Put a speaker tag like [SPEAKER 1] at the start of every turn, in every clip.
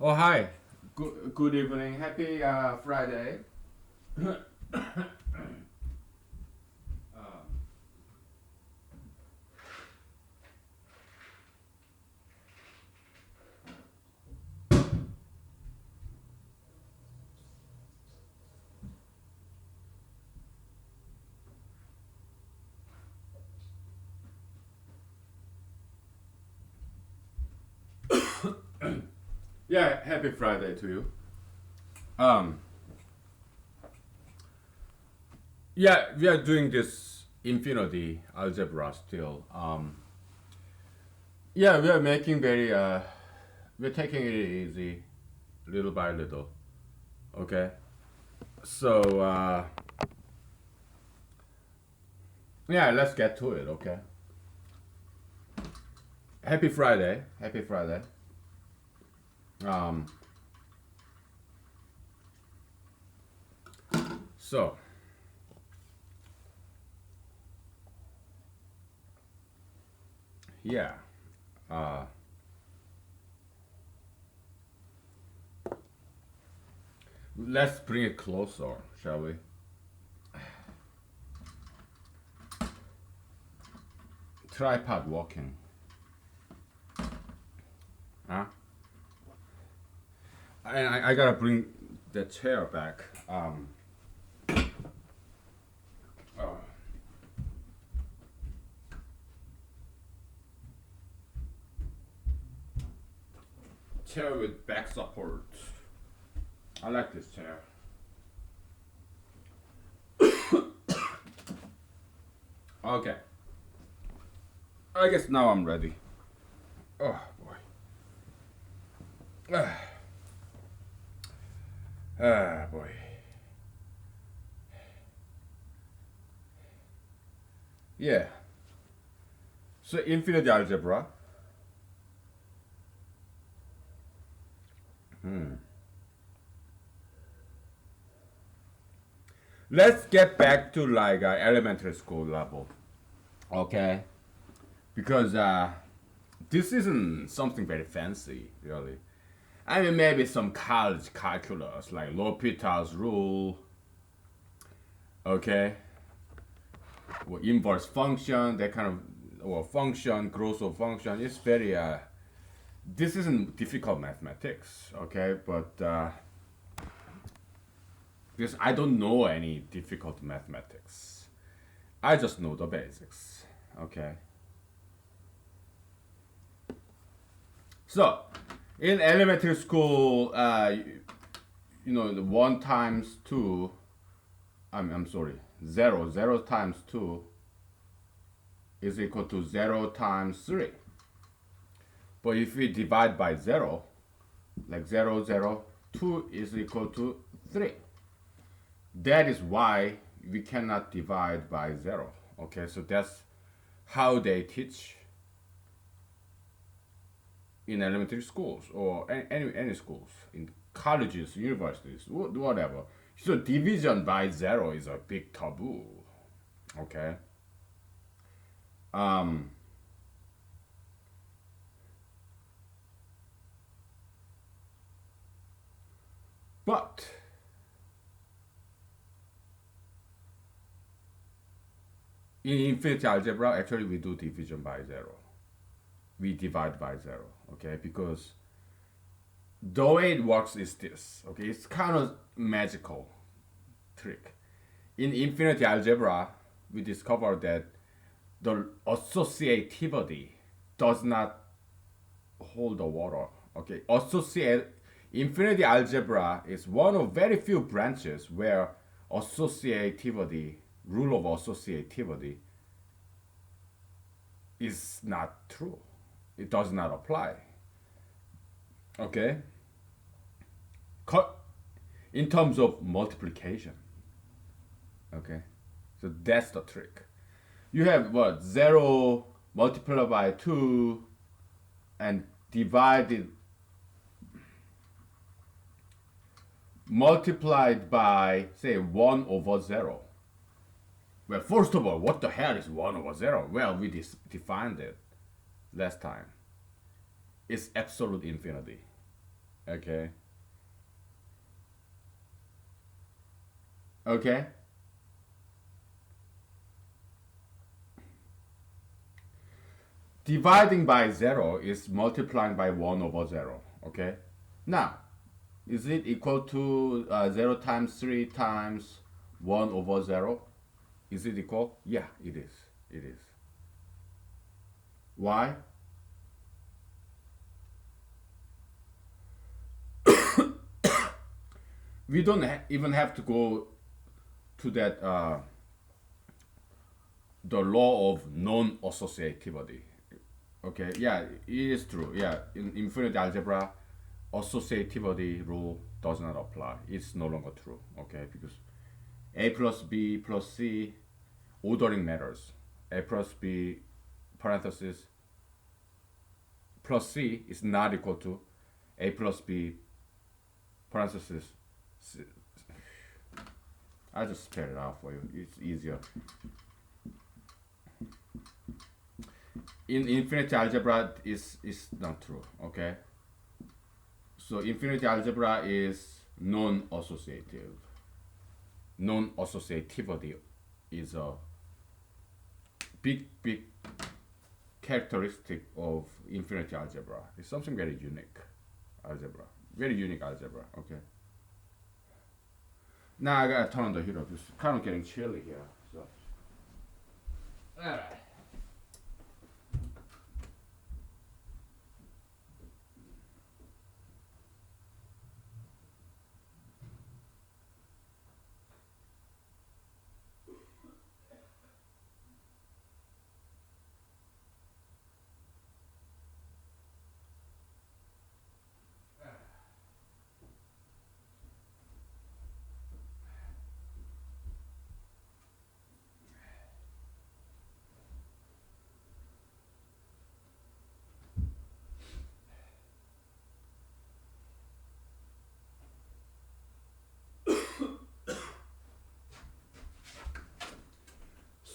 [SPEAKER 1] Oh, hi. Good evening. Happy Friday. Yeah, happy Friday to you. Um, yeah, we are doing this infinity algebra still. Yeah, we are making we're taking it easy, little by little. Okay. So, yeah, let's get to it. Okay. Happy Friday. Happy Friday. Um, so, yeah. Uh, let's bring it closer, shall we? Tripod walking. Huh? I gotta bring the chair back. Uh, Chair with back support. I like this chair. Okay. I guess now I'm ready. Oh boy. Boy. Yeah. So infinite algebra. Let's get back to like elementary school level. Okay. Because this isn't something very fancy, really. I mean, maybe some college calculus like L'Hopital's rule. Okay. Or inverse function, that kind of or function, growth of function. It's very this isn't difficult mathematics, okay? But because I don't know any difficult mathematics, I just know the basics, okay? So, in elementary school, the one times two. I'm sorry, zero times two is equal to zero times three. But if we divide by zero, like zero, 2 is equal to 3. That is why we cannot divide by 0. Okay, so that's how they teach in elementary schools or any schools, in colleges, universities, whatever. So division by 0 is a big taboo. Okay. Um, but in infinite algebra, actually we do division by 0. We divide by 0. Okay, because the way it works is this. Okay, it's kind of magical trick. In infinity algebra, we discovered that the associativity does not hold the water. Okay, associate infinity algebra is one of very few branches where associativity, rule of associativity, is not true. It does not apply. Okay, in terms of multiplication. Okay, so that's the trick. You have what, 0 multiplied by 2 and divided multiplied by say 1 over 0. Well, first of all, what the hell is 1 over 0? Well, we defined it last time. It's absolute infinity. Okay. Okay. Dividing by 0 is multiplying by 1 over 0. Okay. Now, is it equal to 0 times 3 times 1 over 0? Is it equal? Yeah, it is. It is. Why? We don't even have to go to that the law of non-associativity. Okay, yeah, it is true. Yeah, in infinite algebra, associativity rule does not apply. It's no longer true. Okay, because a plus b plus c ordering matters. A plus b parenthesis plus c is not equal to a plus b parenthesis c. I just spell it out for you. It's easier. In infinite algebra is not true. Okay, so infinite algebra is non-associative. Non-associativity is a big characteristic of infinite algebra. It's something very unique algebra. Very unique algebra. Okay. Now I gotta turn on the heater. It's kind of getting chilly here. So. All right.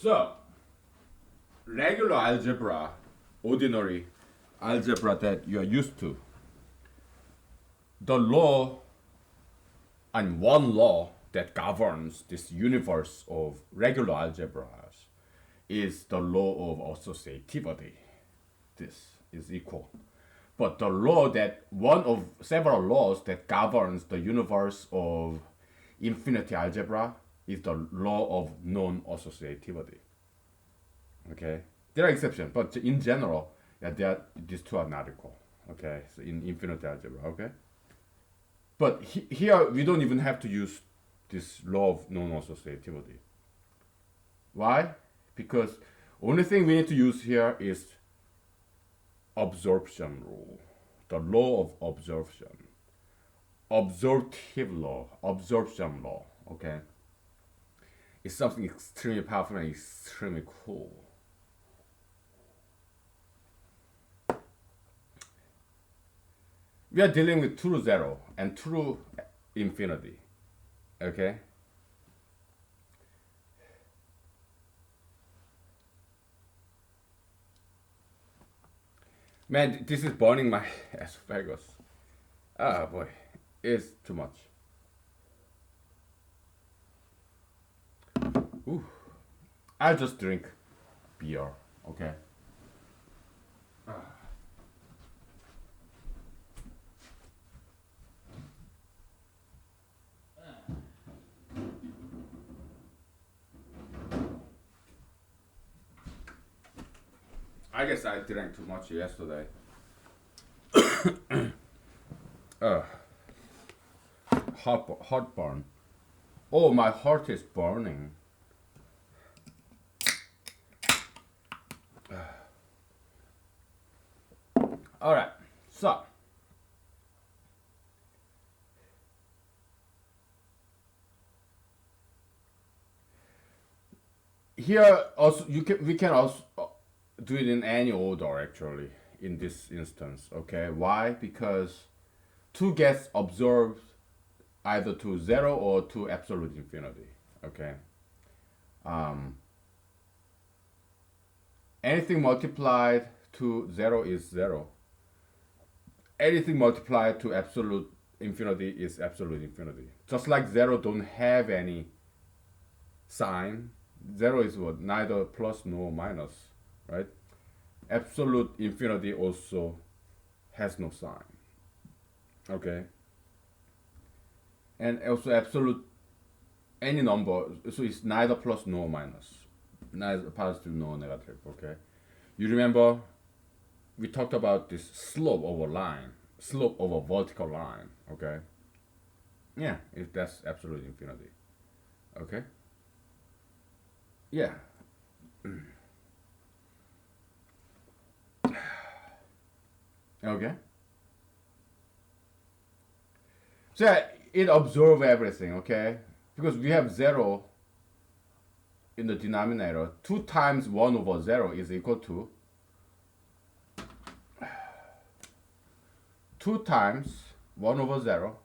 [SPEAKER 1] So regular algebra, ordinary algebra that you are used to, the law and one law that governs this universe of regular algebras is the law of associativity. This is equal. But the law that one of several laws that governs the universe of infinity algebra is the law of non-associativity. Okay, there are exceptions, but in general, yeah, these two are not equal. Okay, so in infinite algebra, okay. But here we don't even have to use this law of non-associativity. Why? Because only thing we need to use here is absorption rule, the law of absorption, absorptive law, absorption law. Okay, it's something extremely powerful and extremely cool. We are dealing with true zero and true infinity. Okay. Man, this is burning my esophagus. Ah, boy, it's too much. Ooh. I'll just drink beer. Okay. I guess I drank too much yesterday. uh, heartburn. Oh, my heart is burning. All right. So here also we can also do it in any order actually in this instance. Okay. Why? Because 2 gets observed either to 0 or to absolute infinity. Okay. Um, anything multiplied to 0 is 0. anything multiplied to absolute infinity is absolute infinity. Just like zero don't have any sign. Zero is what? Neither plus nor minus, right? Absolute infinity also has no sign. Okay. And also absolute any number, so it's neither plus nor minus, neither positive nor negative. Okay. You remember we talked about this slope over line, slope over vertical line. Okay. Yeah, that's absolute infinity. Okay. Yeah. Okay. So yeah, it observes everything. Okay. Because we have zero in the denominator. 2 times 1 over 0 is equal to 2 times 1 over 0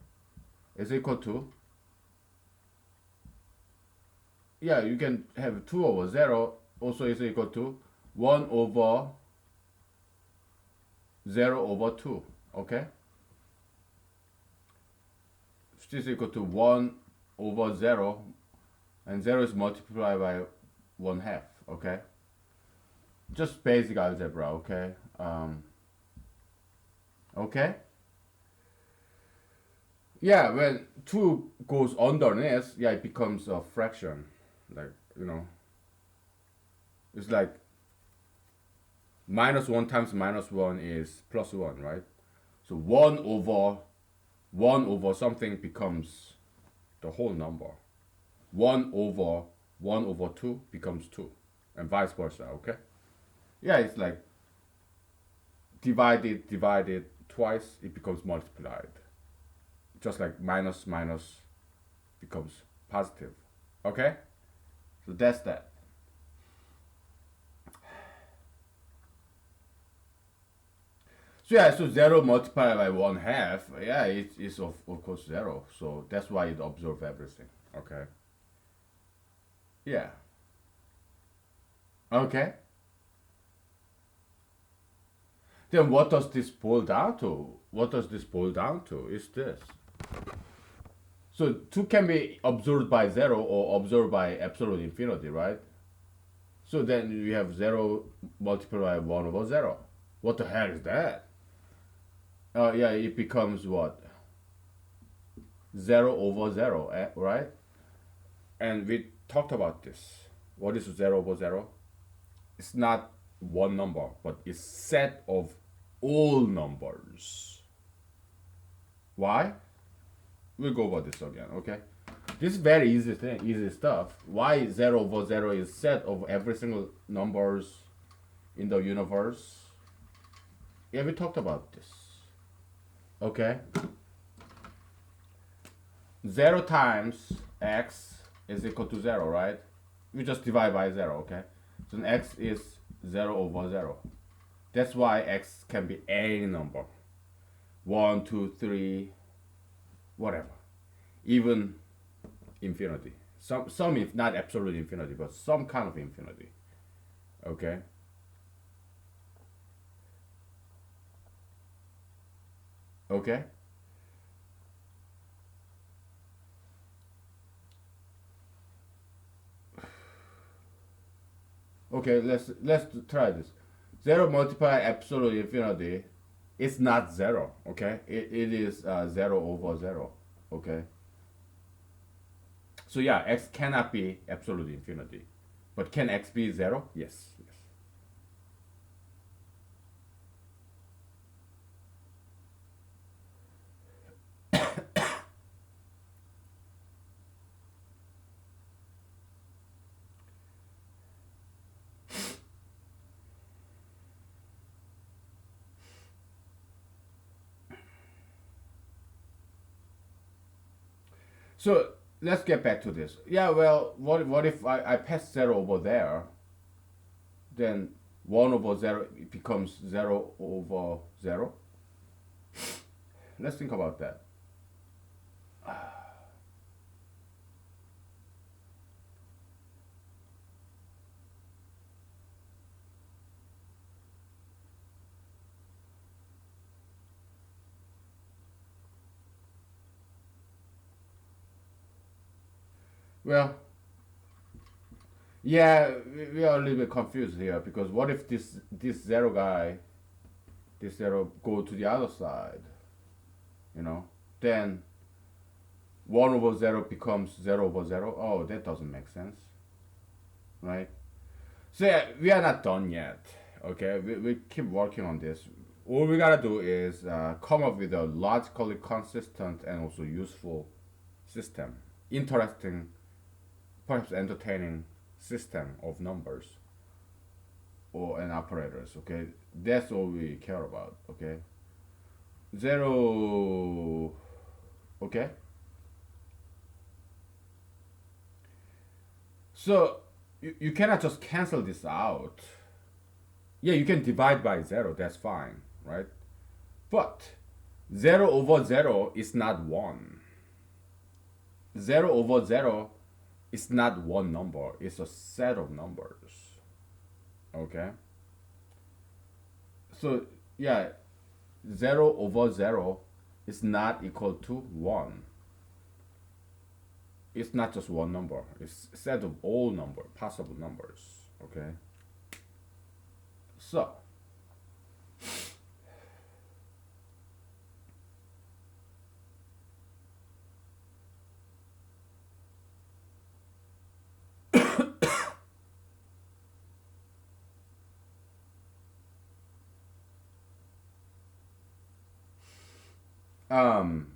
[SPEAKER 1] is equal to, yeah, you can have 2 over 0 also is equal to 1 over 0 over 2. Okay. This is equal to 1 over 0, and 0 is multiplied by 1 half. Okay. Just basic algebra. Okay. Okay. Yeah, when 2 goes underneath, yeah, it becomes a fraction. Like, it's like minus 1 times minus 1 is plus 1, right? So 1 over something becomes the whole number. 1 over 1 over 2 becomes 2, and vice versa. Okay. Yeah, it's like divided twice, it becomes multiplied. Just like minus minus becomes positive. Okay. So that's that. So yeah, so 0 multiplied by 1 half, yeah, it is of course 0. So that's why it observes everything. Okay. Yeah. Okay. Then what does this boil down to? What does this boil down to? Is this. So 2 can be observed by 0 or observed by absolute infinity, right? So then we have 0 multiplied by 1 over 0. What the hell is that? Yeah, it becomes what? 0 over 0, right? And we talked about this. What is 0 over 0? It's not one number, but it's set of all numbers. Why? We'll go over this again, okay? This is very easy thing, easy stuff. Why 0 over 0 is set of every single numbers in the universe? Yeah, we talked about this. Okay? 0 times x is equal to 0, right? We just divide by 0, okay? So x is 0 over 0. That's why x can be any number. 1, 2, 3, whatever. Even infinity. Some if not absolute infinity, but some kind of infinity. Okay? Okay? Okay, let's try this. 0 multiply absolute infinity. It's not 0, okay? It is 0 over 0, okay? So yeah, x cannot be absolute infinity. But can x be 0? Yes, yes. So let's get back to this. Yeah, well, what if I pass 0 over there? Then 1 over 0 it becomes 0 over 0. Let's think about that. Well, yeah, we are a little bit confused here because what if this zero guy, this zero go to the other side, you know? Then 1 over 0 becomes 0 over 0. Oh, that doesn't make sense, right? So yeah, we are not done yet. Okay, we keep working on this. All we gotta do is come up with a logically consistent and also useful system, interesting, perhaps entertaining system of numbers or and operators. Okay, that's all we care about. Okay, zero. Okay, so you cannot just cancel this out. Yeah, you can divide by zero. That's fine, right? But 0 over 0 is not 1. 0 over 0 is not one number, it's a set of numbers. Okay? So, yeah, 0 over 0 is not equal to 1. It's not just one number, it's a set of all possible numbers. Okay? So, um,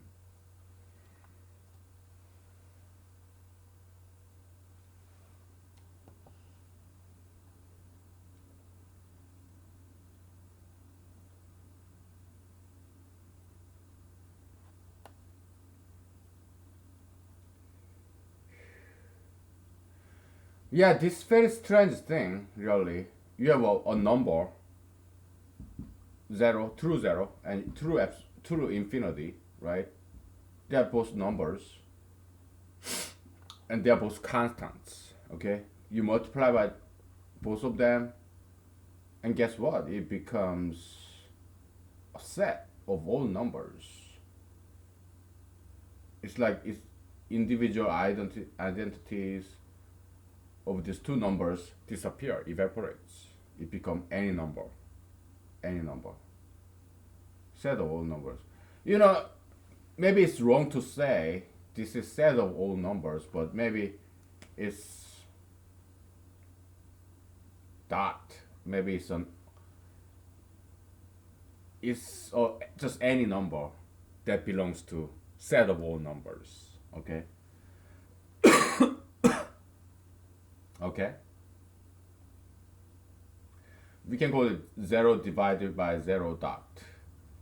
[SPEAKER 1] yeah, this very strange thing, really. You have a number, 0, through 0, and through infinity, right? They are both numbers, and they are both constants, okay? You multiply by both of them, and guess what? It becomes a set of all numbers. It's like it's individual identities of these two numbers disappear, evaporates. It becomes any number, set of all numbers. You know, maybe it's wrong to say this is set of all numbers, but maybe it's dot. Maybe it's just any number that belongs to set of all numbers. Okay. Okay. We can call it 0 divided by 0 dot.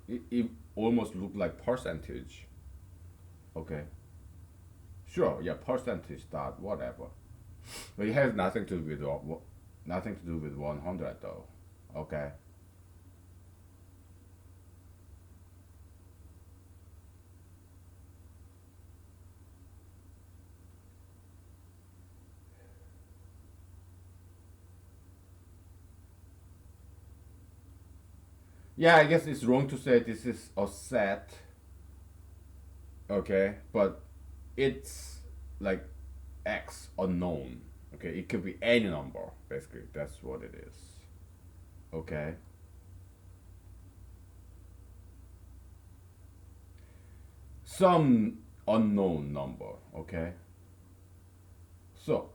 [SPEAKER 1] It almost look like percentage. Okay. Sure. Yeah. Percentage dot whatever. But it has nothing to do with 100 though. Okay. Yeah, I guess it's wrong to say this is a set. Okay, but it's like X unknown. Okay, it could be any number. Basically, that's what it is. Okay. Some unknown number. Okay. So,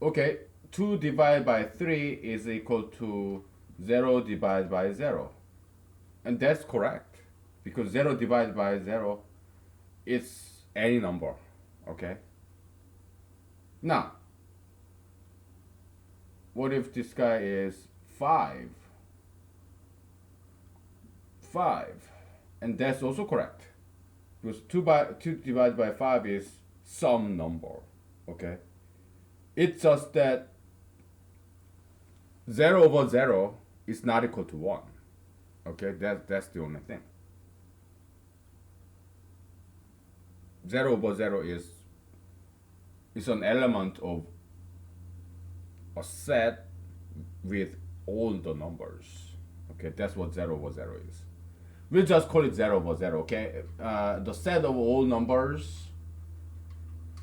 [SPEAKER 1] okay, 2 divided by 3 is equal to 0 divided by 0. And that's correct. Because 0 divided by 0 is any number. Okay? Now, what if this guy is 5? 5. And that's also correct. Because 2 divided by 5 is some number. Okay? It's just that 0 over 0 is not equal to 1. Okay, that's the only thing. 0 over 0 is an element of a set with all the numbers. Okay, that's what 0 over 0 is. We'll just call it 0 over 0, okay? The set of all numbers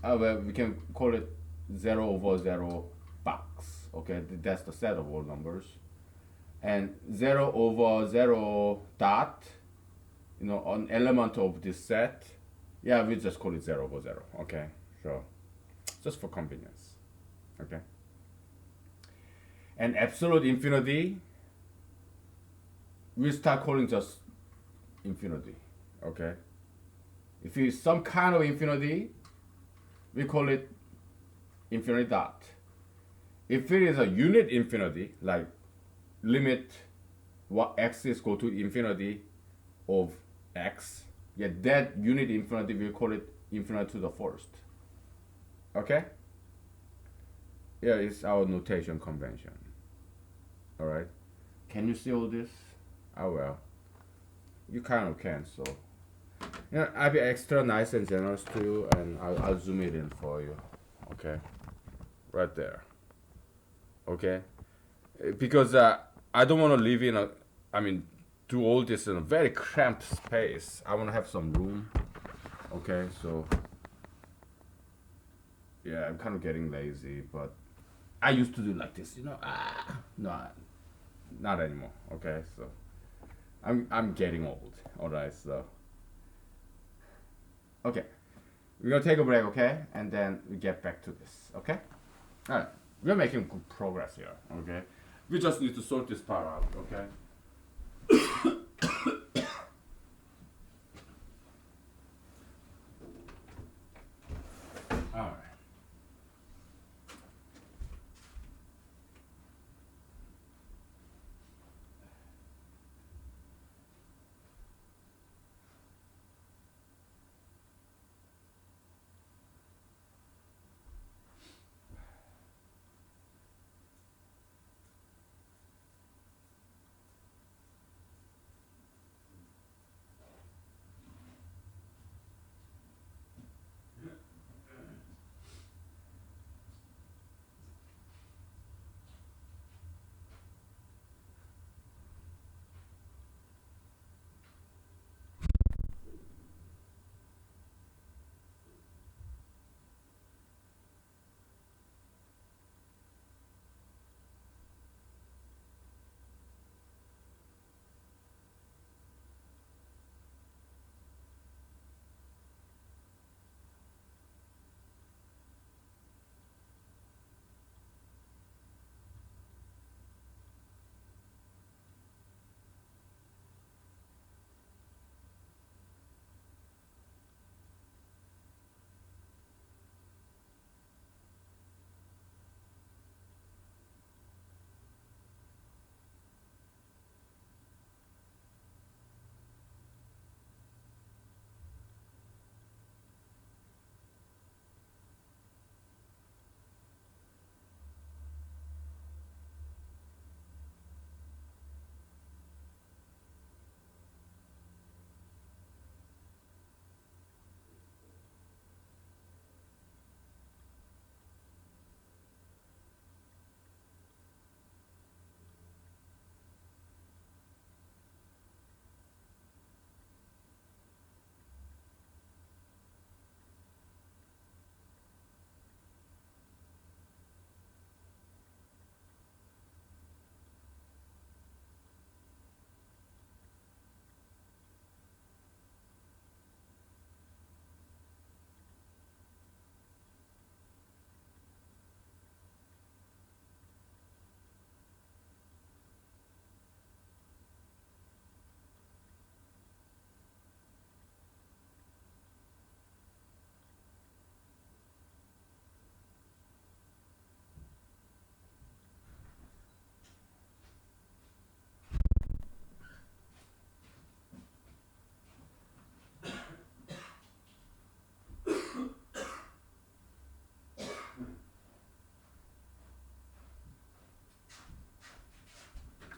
[SPEAKER 1] well, we can call it 0 over 0 box. Okay, that's the set of all numbers. And 0 over 0 dot, an element of this set. Yeah, we just call it 0 over 0. Okay, so just for convenience. Okay. And absolute infinity, we start calling just infinity. Okay. If it's some kind of infinity, we call it infinity dot. If it is a unit infinity, like limit what x is go to infinity of x, yeah, that unit infinity we call it infinity to the first. Okay? Yeah, it's our notation convention. Alright? Can you see all this? Oh well. You kind of can, so. I'll be extra nice and generous to you, and I'll zoom it in for you. Okay? Right there. Okay? Because I don't want to live in do all this in a very cramped space. I want to have some room. Okay, so yeah, I'm kind of getting lazy, but I used to do like this, no, not anymore. Okay, so I'm getting old. All right, so okay, we're gonna take a break, okay, and then we get back to this, okay? All right, we're making good progress here, okay? We just need to sort this part out, okay? All right.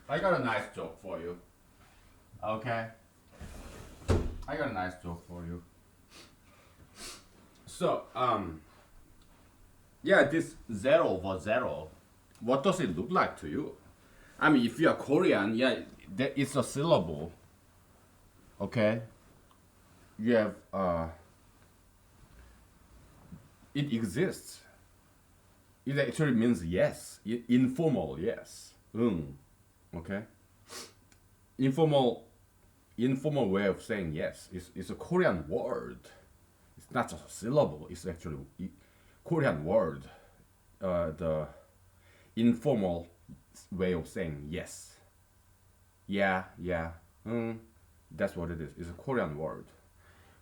[SPEAKER 1] I got a nice joke for you. Okay. I got a nice joke for you. So, yeah, this 0 over 0, what does it look like to you? I mean, if you are Korean, yeah, it's a syllable. Okay? You have It exists. It actually means yes. Informal yes. Okay. Informal informal way of saying yes is a Korean word. It's not just a syllable. It's actually a Korean word. The informal way of saying yes. Yeah, yeah. That's what it is. It's a Korean word.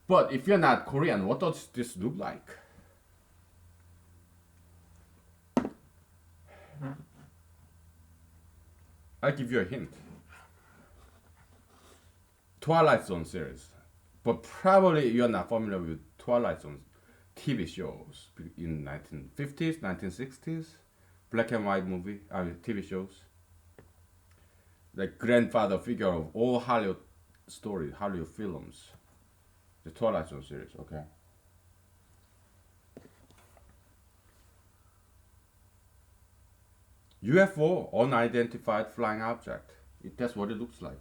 [SPEAKER 1] But if you're not Korean, what does this look like? I'll give you a hint. Twilight Zone series. But probably you're not familiar with Twilight Zone TV shows in 1950s, 1960s, black and white TV shows. The grandfather figure of all Hollywood stories, Hollywood films. The Twilight Zone series, okay? UFO, unidentified flying object. That's what it looks like.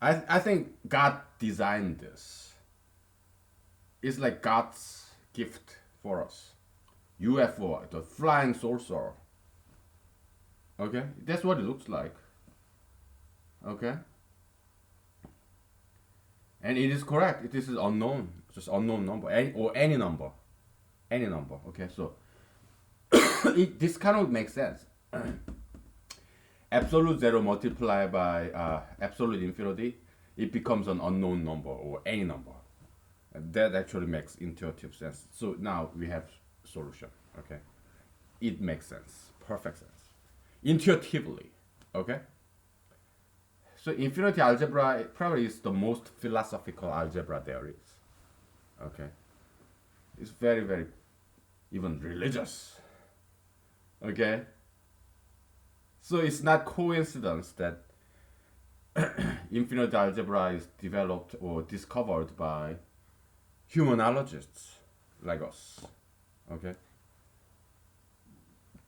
[SPEAKER 1] I think God designed this. It's like God's gift for us. UFO, the flying saucer. Okay, that's what it looks like. Okay, and it is correct. It is unknown, just unknown number, any number, any number. Okay, so this kind of makes sense. Absolute zero multiplied by absolute infinity, it becomes an unknown number or any number. That actually makes intuitive sense. So now we have solution. Okay, it makes sense, perfect sense, intuitively. Okay. So infinity algebra probably is the most philosophical algebra there is. Okay, it's very very even religious. Okay, so it's not coincidence that infinite algebra is developed or discovered by humanologists like us. Okay.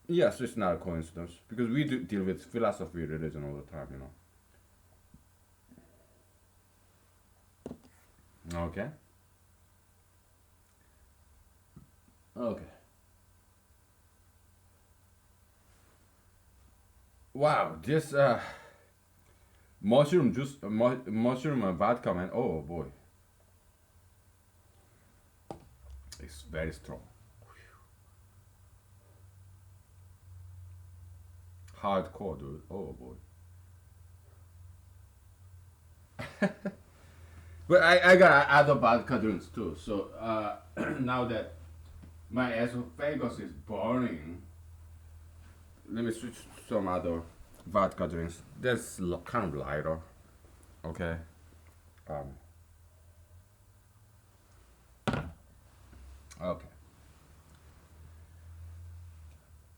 [SPEAKER 1] Yes, it's not a coincidence because we do deal with philosophy, religion all the time, you know. Okay. Okay. Wow, this mushroom juice, mushroom vodka, man. Oh boy, it's very strong. Hardcore, dude. Oh boy. But I got other vodka drinks too. So now that my esophagus is burning, let me switch to some other vodka drinks. That's kind of lighter. Okay. Um. Okay.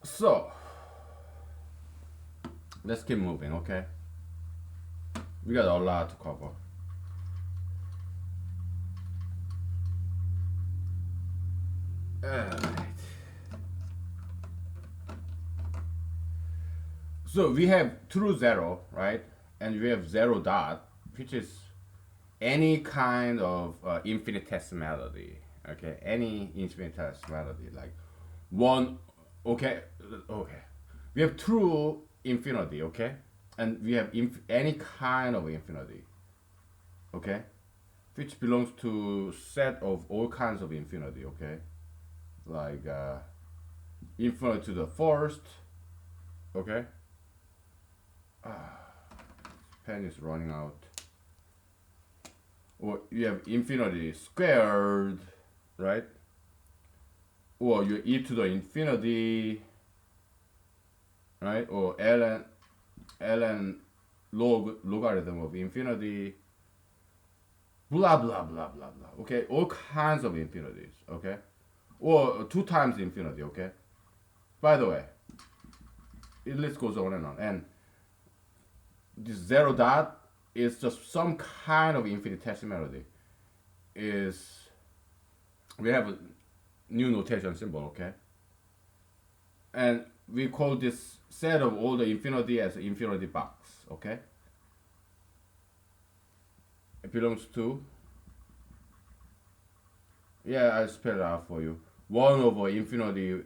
[SPEAKER 1] So let's keep moving. Okay. We got a lot to cover. Alright. So we have true zero, right? And we have zero dot, which is any kind of infinitesimality. Okay, any infinitesimality, like one. Okay, okay. We have true infinity. Okay, and we have any kind of infinity. Okay, which belongs to set of all kinds of infinity. Okay, like infinity to the first. Okay, pen is running out. Or you have infinity squared, right? Or you e to the infinity, right? Or ln logarithm of infinity, blah blah blah blah blah. Okay, all kinds of infinities. Okay, or two times infinity. Okay. By the way, it list goes on, and this zero dot is just some kind of infinitesimality. Is we have a new notation symbol, okay? And we call this set of all the infinity as infinity box, okay? It belongs to, yeah, I'll spell it out for you. 1 over infinity,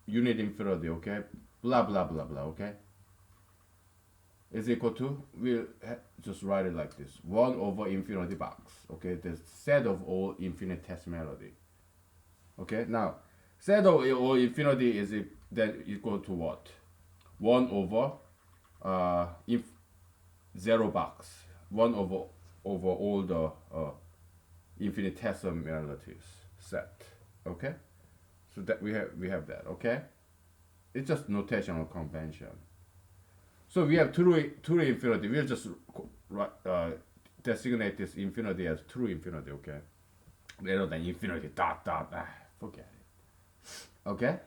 [SPEAKER 1] unit infinity, okay, blah blah blah blah, okay, is equal to, we'll just write it like this: 1 over infinity box, okay, the set of all infinitesimally. Okay, now set of all infinity is then equal to what? 1 over if 0 box, 1 over all the infinitesimalities set. Okay, so that we have that. Okay, it's just notational convention. So we have true infinity. We'll just designate this infinity as true infinity. Okay, rather than infinity dot dot. Forget it. Okay.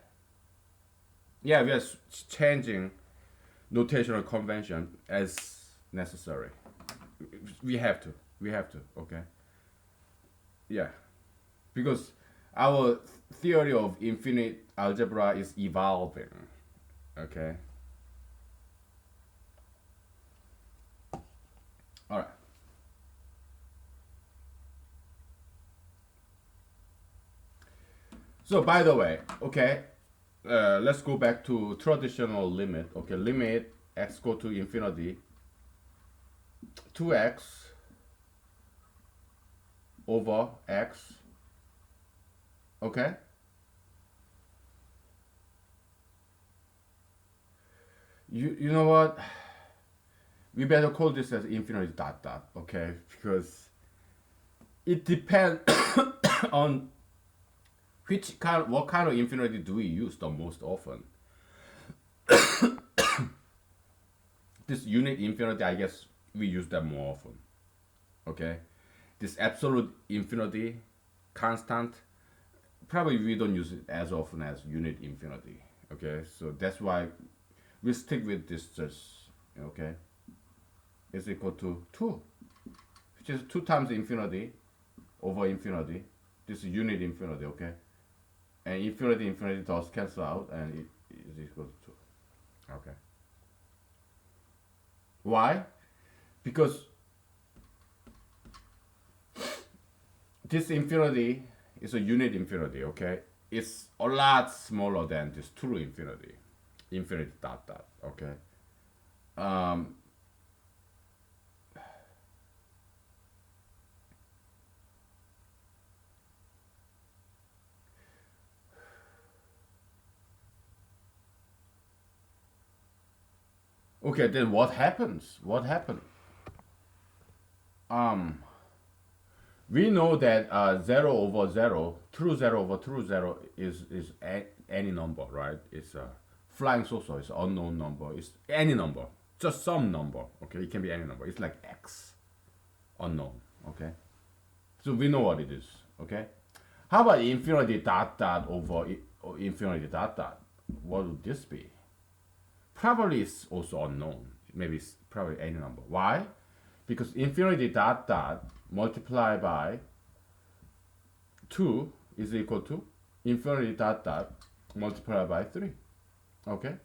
[SPEAKER 1] Yeah, we are changing notational convention as necessary. We have to. We have to. Okay. Yeah, because our theory of infinite algebra is evolving. Okay. All right. So by the way, okay, let's go back to traditional limit. Okay, limit x go to infinity, 2x over x. Okay. You know what? We better call this as infinity dot dot. Okay, because it depends on what kind of infinity do we use the most often. This unit infinity, I guess we use that more often. Okay, this absolute infinity, constant, probably we don't use it as often as unit infinity. Okay, so that's why we stick with this just, okay, is equal to 2, which is 2 times infinity over infinity. This is unit infinity. Okay, and infinity does cancel out, and it is equal to 2. Okay, why? Because this infinity is a unit infinity. Okay, it's a lot smaller than this true infinity, infinity dot dot. Okay, um, okay, then what happens? What happened? Um, we know that 0 over 0, true 0 over true 0 is any number, right? It's a flying saucer. It's an unknown number. It's any number, just some number. Okay, it can be any number. It's like x, unknown. Okay, so we know what it is. Okay, how about infinity dot dot over infinity dot dot? What would this be? Probably it's also unknown. Maybe it's probably any number. Why? Because infinity dot dot multiplied by 2 is equal to infinity dot dot multiplied by 3. Okay?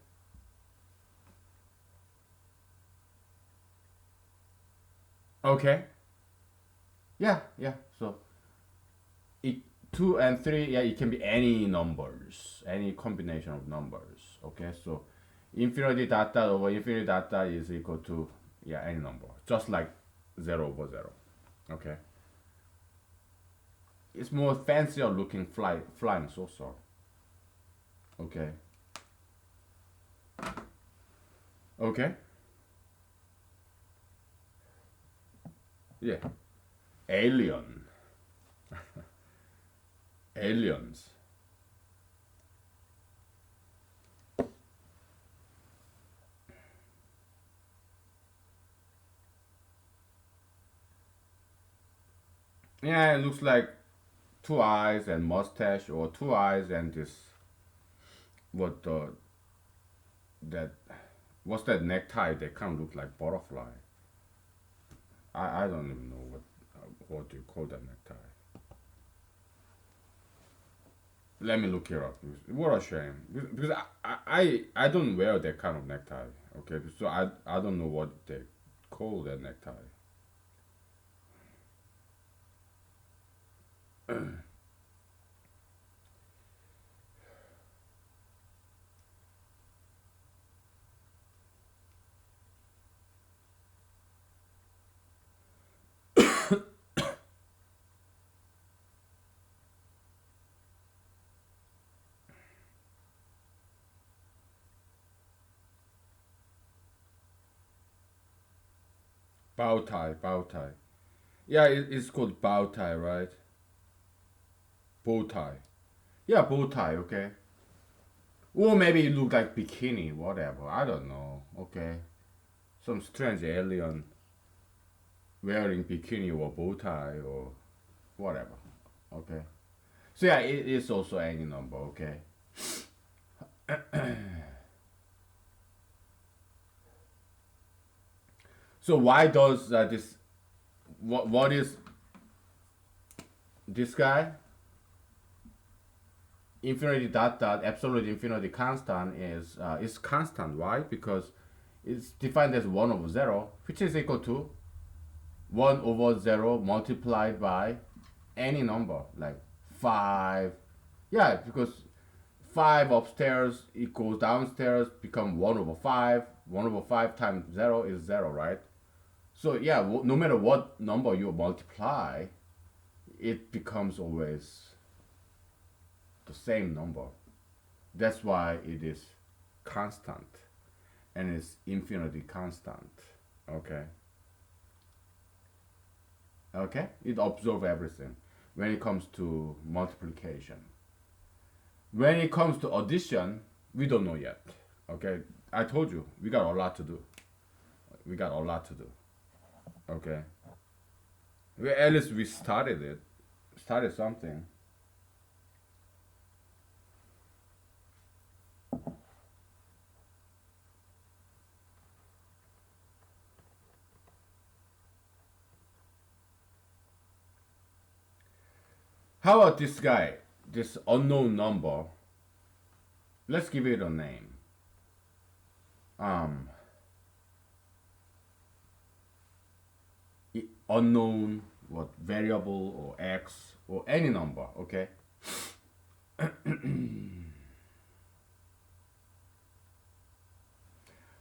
[SPEAKER 1] Okay? Yeah, yeah. So it 2 and 3, yeah, it can be any numbers, any combination of numbers. Okay? So infinity dot dot over infinity dot dot is equal to, yeah, any number. Just like 0 over 0. Okay? It's more fancier looking flying saucer. Okay. Okay. Yeah. Alien. Aliens. Yeah, it looks like 2 eyes and mustache, or 2 eyes and this, what that what's that necktie that kind of look like butterfly. I don't even know what do you call that necktie. Let me look it up. What a shame. Because I don't wear that kind of necktie. Okay, so I don't know what they call that necktie. Bow tie, bow tie. Yeah, it's called bow tie, right? Bow tie. Yeah, bow tie. Okay. Or maybe it looked like bikini, whatever. I don't know. Okay. Some strange alien wearing bikini or bow tie or whatever. Okay. So yeah, it is also any number. Okay. So why does this? What is this guy? Infinity dot dot absolute infinity constant is constant. Why? Because it's defined as 1/0, which is equal to 1/0 multiplied by any number like 5. Yeah, because 5 upstairs equals downstairs become 1/5. 1/5 times 0 is 0, right? So yeah, no matter what number you multiply, it becomes always the same number. That's why it is constant and it's infinity constant. Okay. Okay? It absorbs everything when it comes to multiplication. When it comes to addition, we don't know yet. Okay? I told you, we got a lot to do. We got a lot to do. Okay? At least we started it. Started something. How about this guy? This unknown number. Let's give it a name. Um, unknown, what, variable or x or any number, okay?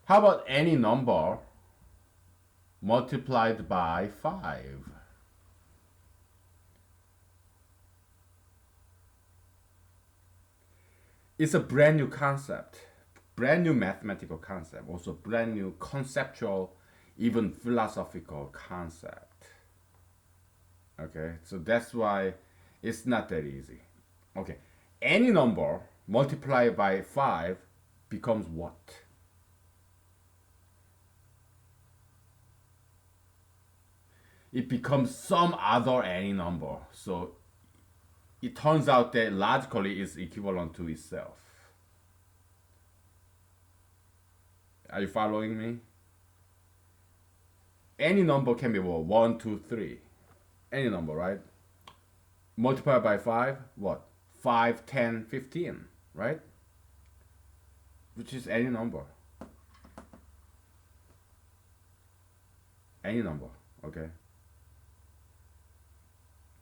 [SPEAKER 1] How about any number multiplied by 5? It's a brand new concept, brand new mathematical concept, also brand new conceptual, even philosophical concept. Okay, so that's why it's not that easy. Okay, any number multiplied by 5 becomes what? It becomes some other any number. So it turns out that logically it's equivalent to itself. Are you following me? Any number can be what? 1, 2, 3. Any number, right? Multiplied by 5, what? 5, 10, 15, right? Which is any number. Any number, okay?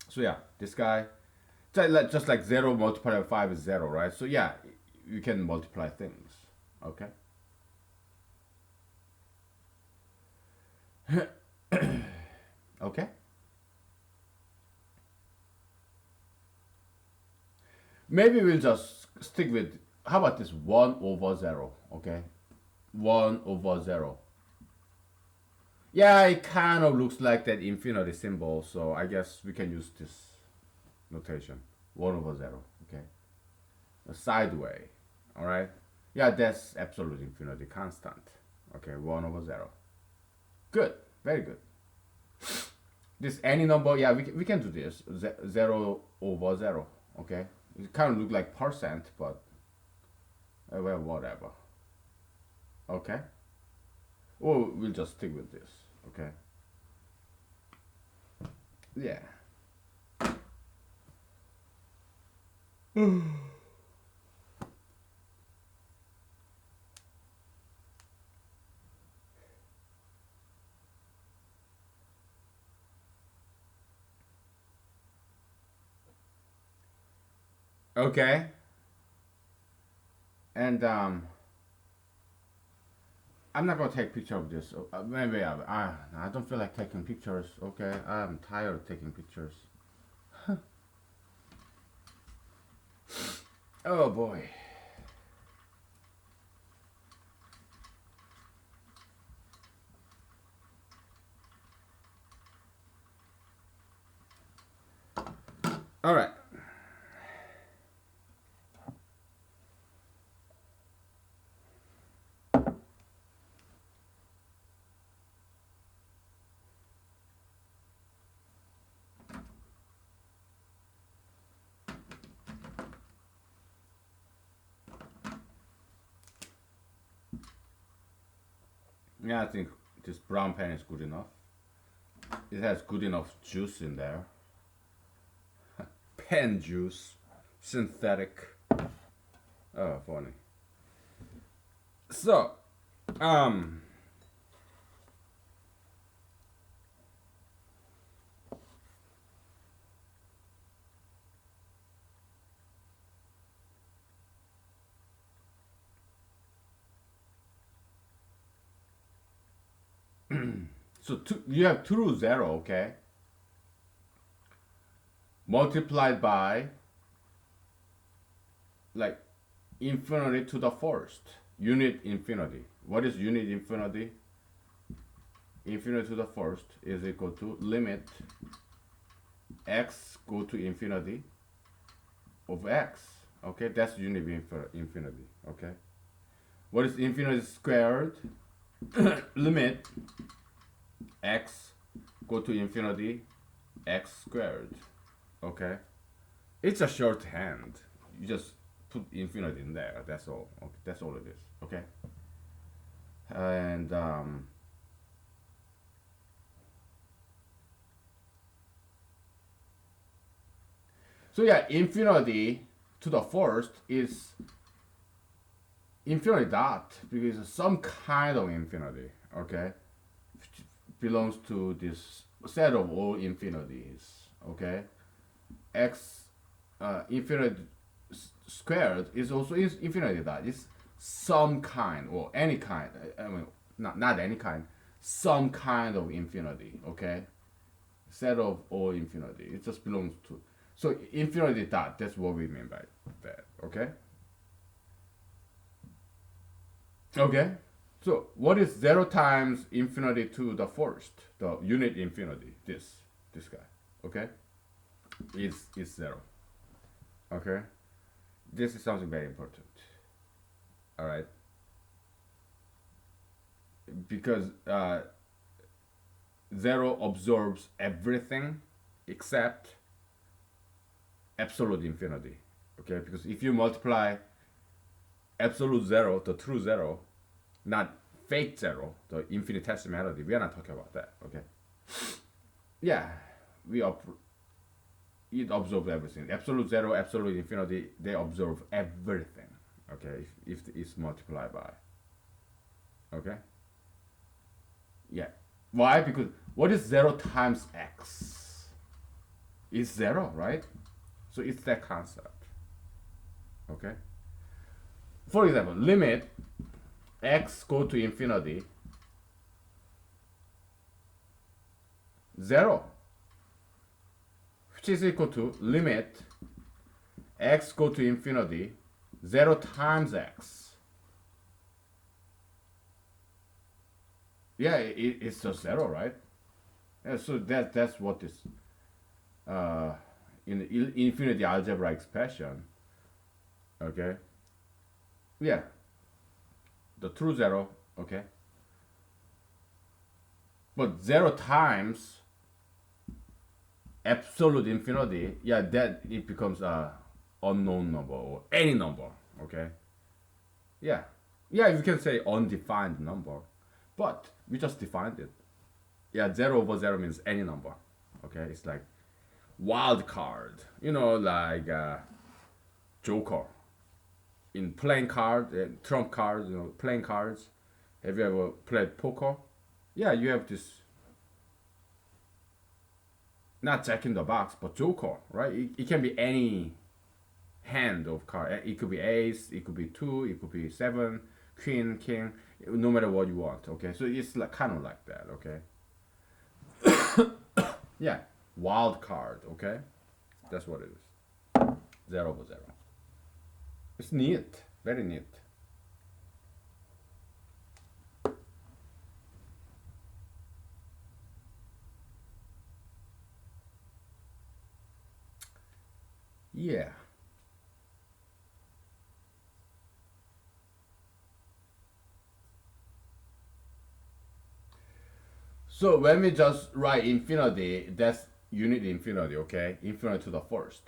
[SPEAKER 1] So yeah, this guy, just like 0 multiplied by 5 is 0, right? So yeah, you can multiply things, okay? Okay? Maybe we'll just stick with, how about this 1/0, okay? 1/0. Yeah, it kind of looks like that infinity symbol, so I guess we can use this notation. 1/0, okay? A sideway, alright? Yeah, that's absolute infinity constant. Okay, 1/0. Good, very good. This any number, yeah, we can do this. 0/0, okay? It kind of look like percent, but well, whatever. Okay? Or we'll just stick with this, okay? Yeah. Okay. And I'm not gonna take picture of this. Maybe I don't feel like taking pictures. Okay, I'm tired of taking pictures. Oh boy. All right. Yeah, I think this brown pen is good enough. It has good enough juice in there. Pen juice, synthetic. Oh, funny. So, um, so you have true zero, okay, multiplied by like infinity to the first unit infinity. What is unit infinity? Infinity to the first is equal to limit x go to infinity of x. Okay, that's unit infinity. Okay, what is infinity squared? Limit x go to infinity x squared. Okay, it's a shorthand. You just put infinity in there. That's all. Okay, that's all it is. Okay, and so yeah, infinity to the first is infinity dot because it's some kind of infinity. Okay, belongs to this set of all infinities. Okay, x infinity squared is also infinity dot. It's some kind or any kind. I mean, not any kind. Some kind of infinity. Okay, set of all infinity. It just belongs to. So infinity dot. That's what we mean by that. Okay. Okay. So what is zero times infinity to the first? The unit infinity. This guy. Okay. Is zero. Okay. This is something very important. All right. Because zero absorbs everything except absolute infinity. Okay. Because if you multiply absolute zero, the true zero, not fake zero, the infinitesimality, we are not talking about that. Okay. Yeah. We it absorbs everything. Absolute zero, absolute infinity, they absorb everything. Okay, if it's multiplied by. Okay. Yeah. Why? Because what is zero times x? It's zero, right? So it's that concept. Okay. For example, limit x go to infinity zero, which is equal to limit x go to infinity 0 times x. Yeah, it's just 0, right? Yeah, so that's what is uh, in the infinity algebra expression. Okay. Yeah, the true 0. Okay. But 0 times absolute infinity, yeah, that it becomes a unknown number or any number. Okay. Yeah. Yeah, you can say undefined number, but we just defined it. Yeah, 0 over 0 means any number. Okay, it's like wild card. Like Joker in playing card, trump cards. Playing cards. Have you ever played poker? Yeah, you have this not Jack in the Box, but Joker, right? It can be any hand of card. It could be ace, it could be two, it could be seven, queen, king, no matter what you want. Okay, so it's like kind of like that. Okay, yeah, wild card. Okay, that's what it is. 0 over 0. It's neat, very neat. Yeah. So when we just write infinity, that's unit infinity, okay? Infinity to the first.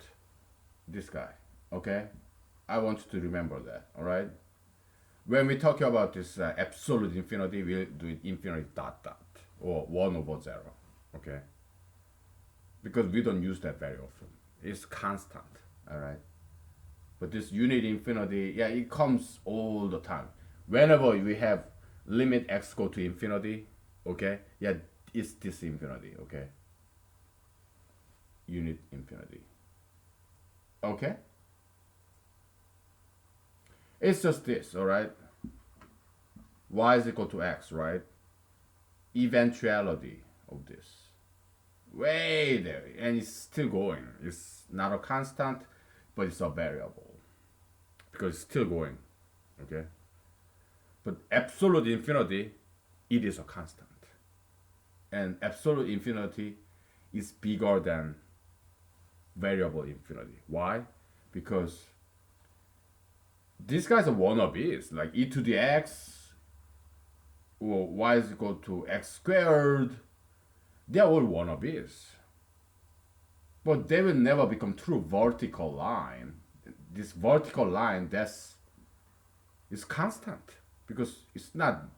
[SPEAKER 1] This guy, okay? I want you to remember that, all right? When we talk about this absolute infinity, we'll do it infinity dot dot or 1 over 0, okay? Because we don't use that very often. It's constant, all right? But this unit infinity, yeah, it comes all the time. Whenever we have limit x go to infinity, okay, yeah, it's this infinity, okay? Unit infinity, okay? It's just this, all right? Y is equal to x, right? Eventuality of this. Way there, and it's still going. It's not a constant, but it's a variable because it's still going, okay? But absolute infinity, it is a constant. And absolute infinity is bigger than variable infinity. Why? Because these guys are wannabes, like e to the x or y is equal to x squared. They're all wannabes. But they will never become true vertical line. This vertical line, that's is constant because it's not.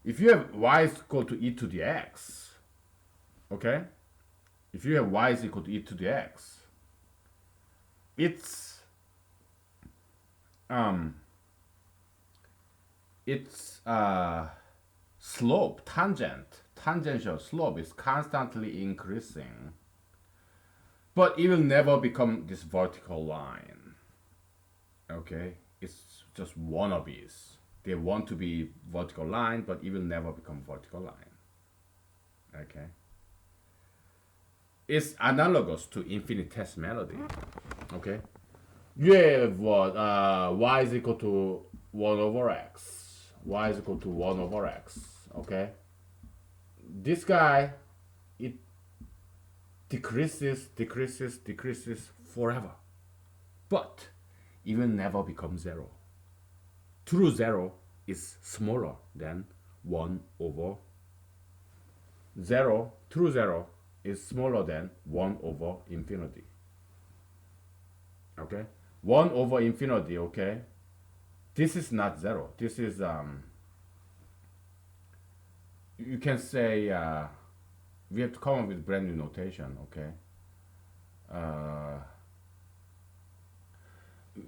[SPEAKER 1] If you have y is equal to e to the x, okay? If you have y is equal to e to the x, its um its slope, tangential slope is constantly increasing, but it will never become this vertical line. Okay, it's just wannabes. They want to be vertical line, but it will never become vertical line. Okay, it's analogous to infinitesimality. Okay, you have what y is equal to 1 over x. Y is equal to 1 over x. Okay, this guy, it decreases forever, but it will never become zero. True zero is smaller than 1 over 0. True zero is smaller than 1 over infinity. Okay, 1 over infinity, okay, this is not zero. This is you can say we have to come up with brand new notation, okay? uh,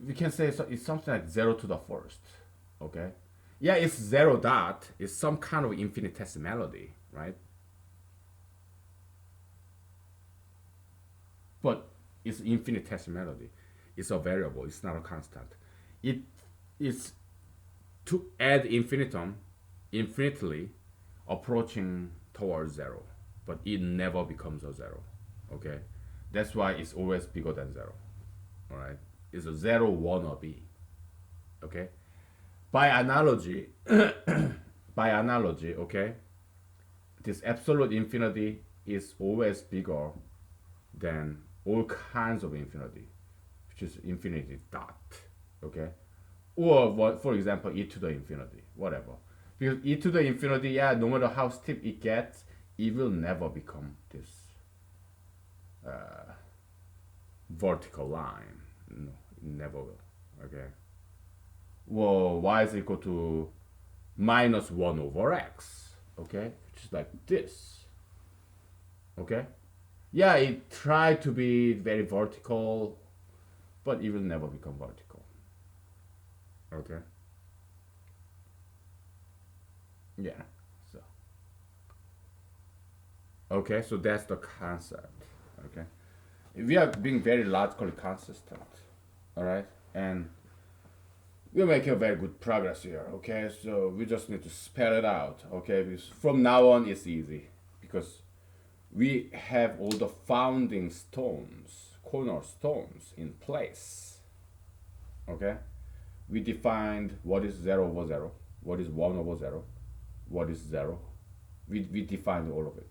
[SPEAKER 1] we can say it's something like 0 to the first, okay? Yeah, it's 0 dot, it's some kind of infinitesimality, right? But it's infinitesimality. It's a variable, it's not a constant. It is to add infinitum infinitely approaching towards 0, but it never becomes a 0, okay? That's why it's always bigger than 0, all right? It's a 0 wannabe, okay? By analogy, by analogy, okay, this absolute infinity is always bigger than all kinds of infinity, which is infinity dot, okay? Or what, for example, e to the infinity, whatever. Because e to the infinity, yeah, no matter how steep it gets, it will never become this vertical line. No, it never will. Okay. Well, y is equal to minus 1 over x. Okay, which is like this. Okay. Yeah, it tried to be very vertical, but it will never become vertical. Okay. Yeah. So. Okay, so that's the concept. Okay. We are being very logically consistent. All right, and we're making very good progress here. Okay, so we just need to spell it out. Okay, because from now on it's easy because we have all the founding stones, cornerstones in place. Okay, we defined what is 0 over 0, what is 1 over 0, what is 0. We defined all of it.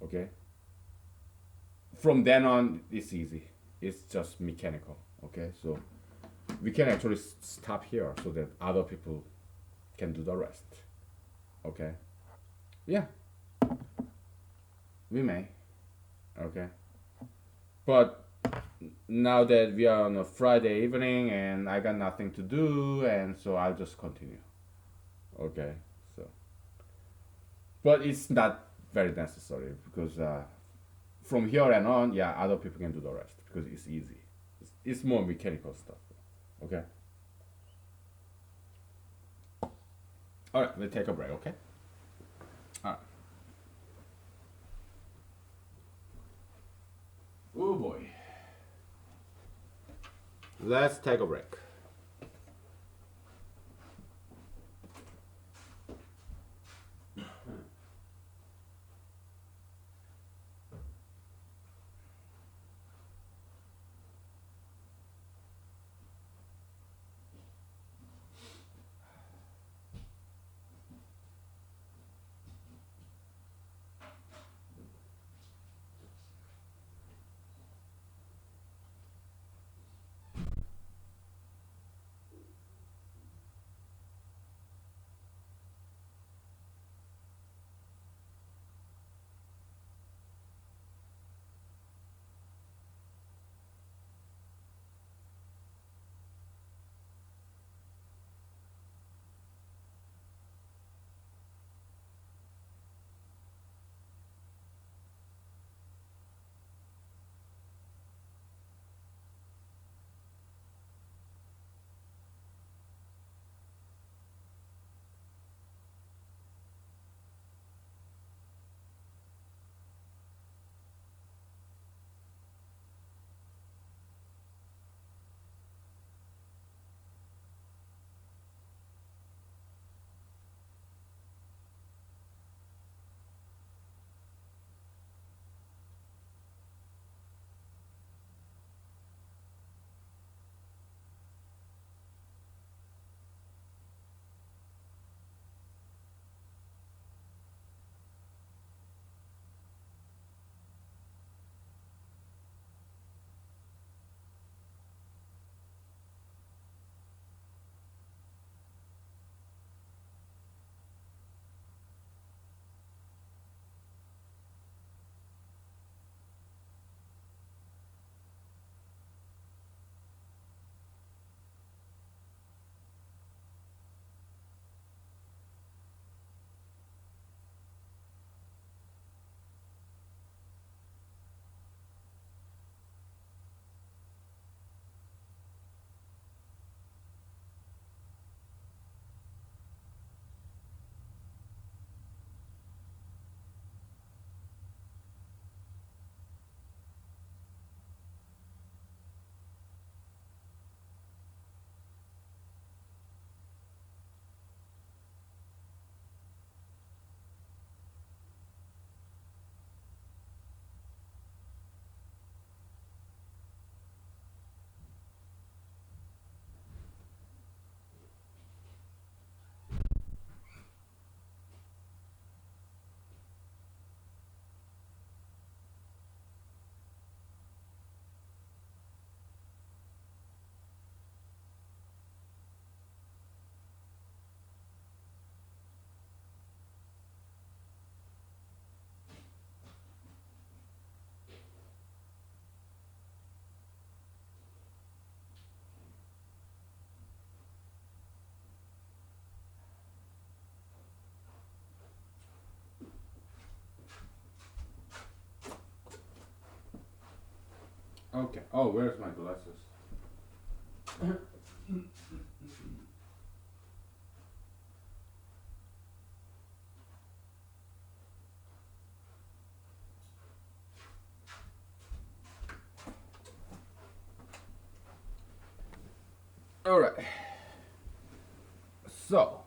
[SPEAKER 1] Okay, from then on it's easy. it's just mechanical. Okay, so we can actually stop here so that other people can do the rest. Okay, yeah, we may. Okay, but now that we are on a Friday evening and I got nothing to do, and so I'll just continue. Okay, so but it's not very necessary because from here and on, yeah, other people can do the rest because it's easy. It's more mechanical stuff. Okay. All right, we'll take a break. Okay. All right. Oh boy. Let's take a break. Okay. Oh, where's my glasses? All right. So,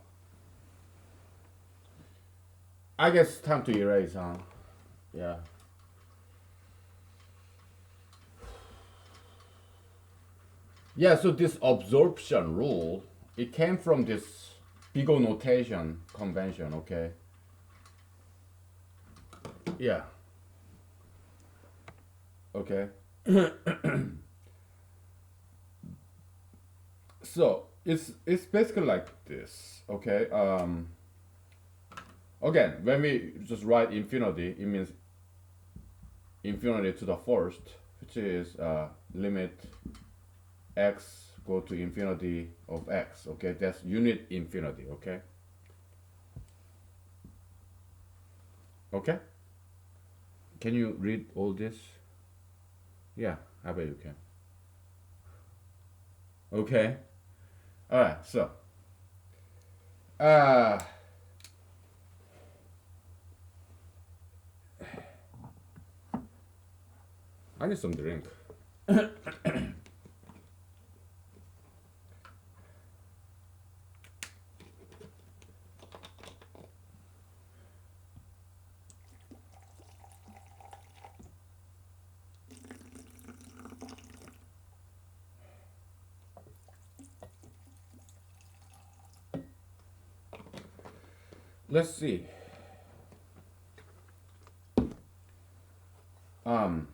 [SPEAKER 1] I guess time to erase, huh? Yeah. Yeah, so this absorption rule, it came from this big O notation convention, okay? Yeah. Okay. So it's basically like this, okay? Again, when we just write infinity, it means infinity to the first, which is limit x go to infinity of x, okay? That's unit infinity, okay? Okay? Can you read all this? Yeah, I bet you can. Okay. All right. So, uh, I need some drink. Let's see. Um.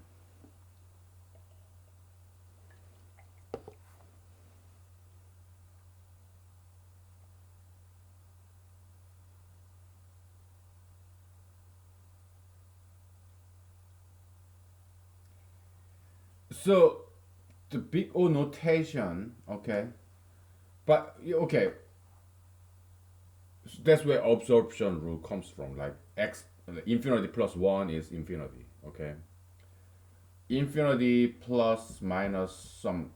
[SPEAKER 1] So the big O notation, okay. But okay, so that's where absorption rule comes from. Like x infinity plus one is infinity, okay. Infinity plus minus some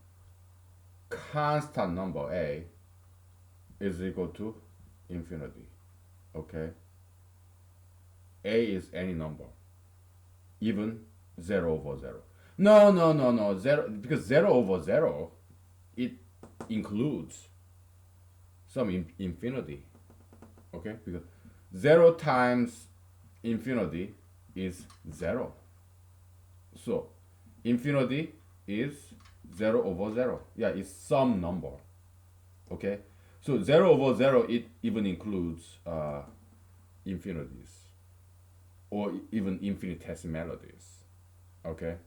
[SPEAKER 1] constant number a is equal to infinity, okay. A is any number, even 0 over 0. No, no, no, no, 0, because 0 over 0, it includes some infinity, okay? Because 0 times infinity is 0. So, infinity is 0 over 0. Yeah, it's some number, okay? So, 0 over 0, it even includes infinities or even infinitesimalities, okay?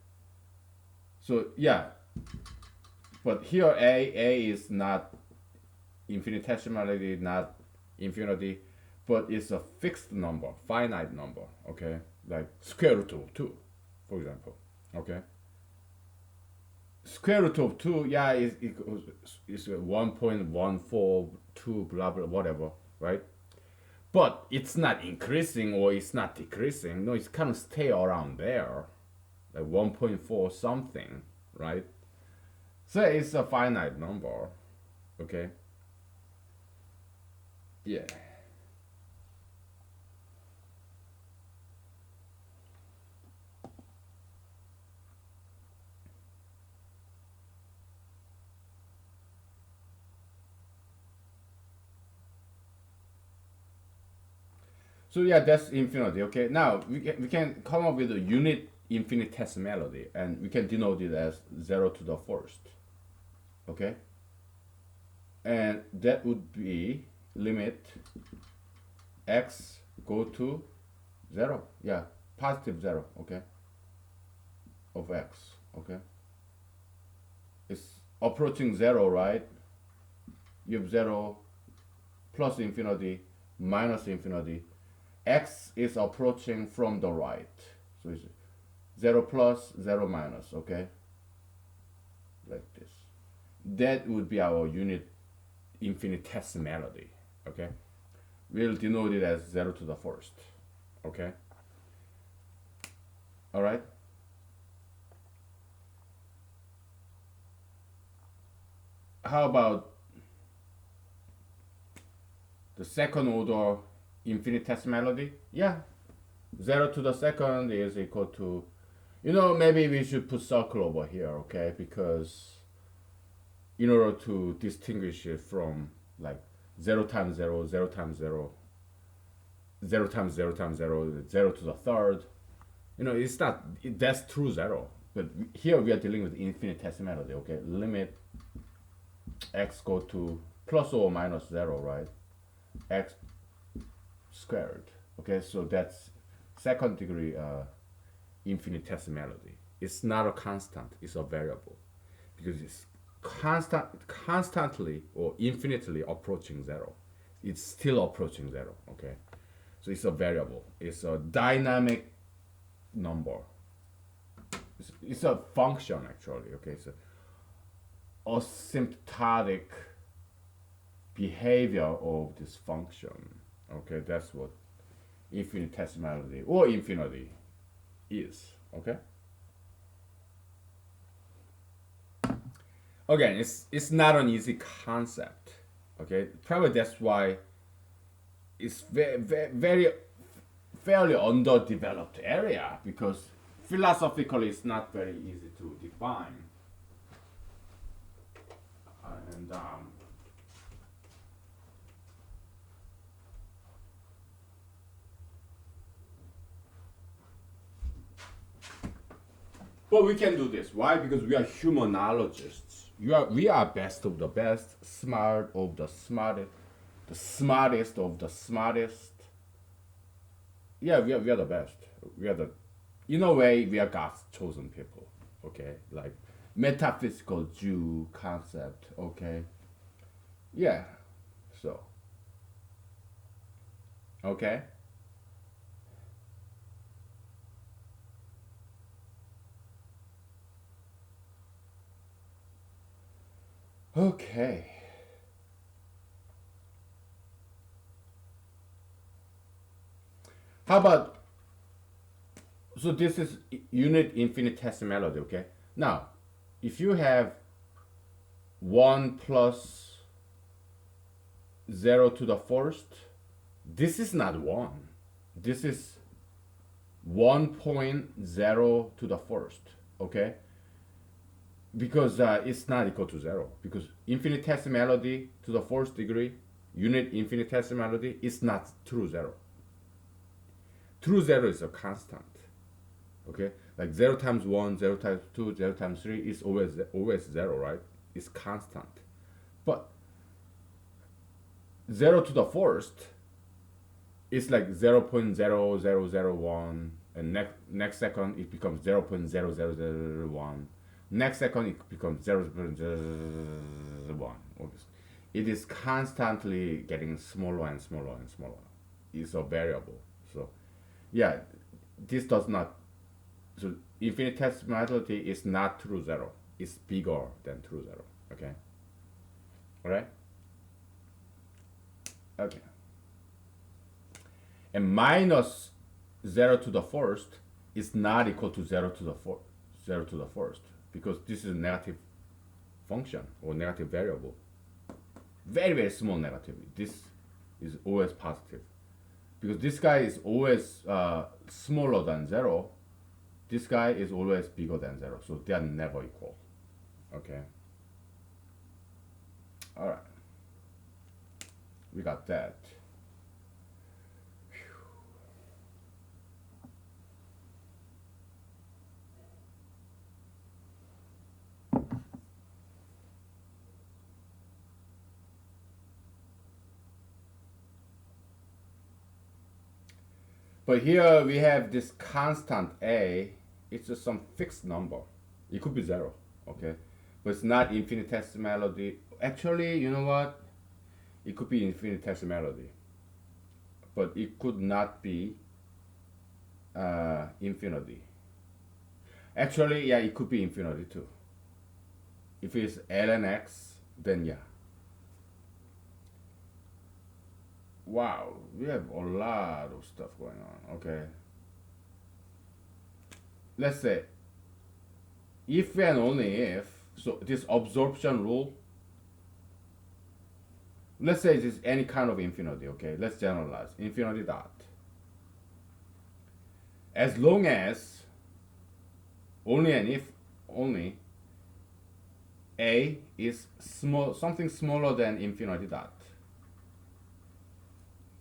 [SPEAKER 1] So yeah, but here a is not infinitesimality, not infinity, but it's a fixed number, finite number. Okay, like square root of two, for example. Okay, square root of two, yeah, is 1.142 blah blah whatever, right? But it's not increasing or it's not decreasing. No, it's kind of stay around there, like 1.4 something, right? So it's a finite number, okay? Yeah. So yeah, that's infinity. Okay. Now we can come up with a unit infinitesimality, and we can denote it as 0 to the first. Okay. And that would be limit x go to 0. Yeah, positive 0. Okay. Of x. Okay. It's approaching 0, right? You have 0 plus infinity minus infinity. X is approaching from the right. So it's 0 plus, 0 minus, okay? Like this. That would be our unit infinitesimality, okay? We'll denote it as 0 to the first, okay? All right? How about the second order infinitesimality? Yeah, 0 to the second is equal to, maybe we should put circle over here, okay? Because in order to distinguish it from like 0 times 0, 0 times 0, 0 times 0 times 0, 0 to the third, it's not, that's true 0. But here we are dealing with infinitesimality, okay? Limit x go to plus or minus 0, right? X squared, okay? So that's second degree infinitesimality. It's not a constant, it's a variable because it's constantly or infinitely approaching zero. It's still approaching zero. Okay, so it's a variable. It's a dynamic number. It's a function actually. Okay, it's a asymptotic behavior of this function. Okay, that's what infinitesimality or infinity is. Okay. Again, it's not an easy concept. Okay, probably that's why it's very fairly underdeveloped area because philosophically it's not very easy to define. And But we can do this. Why? Because we are humanologists. We are best of the best, smart of the smartest, the smartest of the smartest. Yeah, we are the best. We are the, in a way, we are God's chosen people. Okay, like metaphysical Jew concept. Okay, yeah. So, okay, okay. How about, so this is unit infinitesimality. Okay. Now, if you have 1 plus 0 to the first, this is not 1. This is 1.0 to the first. Okay? Because it's not equal to 0. Because infinitesimality to the first degree, unit infinitesimality, is not true 0. True 0 is a constant. Okay? Like 0 times 1, 0 times 2, 0 times 3 is always 0, right? It's constant. But 0 to the first is like 0.0001, and next second it becomes 0.0001. Next second it becomes 0.001. It is constantly getting smaller and smaller and smaller. It's a variable. So yeah, this does not, so infinitesimality is not true 0. It's bigger than true 0. Okay? Alright? Okay. And minus 0 to the first is not equal to 0 to the first, because this is a negative function or negative variable. Very small negative. This is always positive, because this guy is always smaller than 0. This guy is always bigger than 0, so they are never equal. Okay. All right. We got that. But here we have this constant a. It's just some fixed number. It could be 0, okay? But it's not infinitesimality. Actually, you know what? It could be infinitesimality. But it could not be infinity. Actually, yeah, it could be infinity too. If it's ln x, then yeah. Wow, we have a lot of stuff going on. Okay. Let's say if and only if, so this absorption rule, let's say it is any kind of infinity. Okay, let's generalize infinity dot. As long as only and if only a is small, something smaller than infinity dot,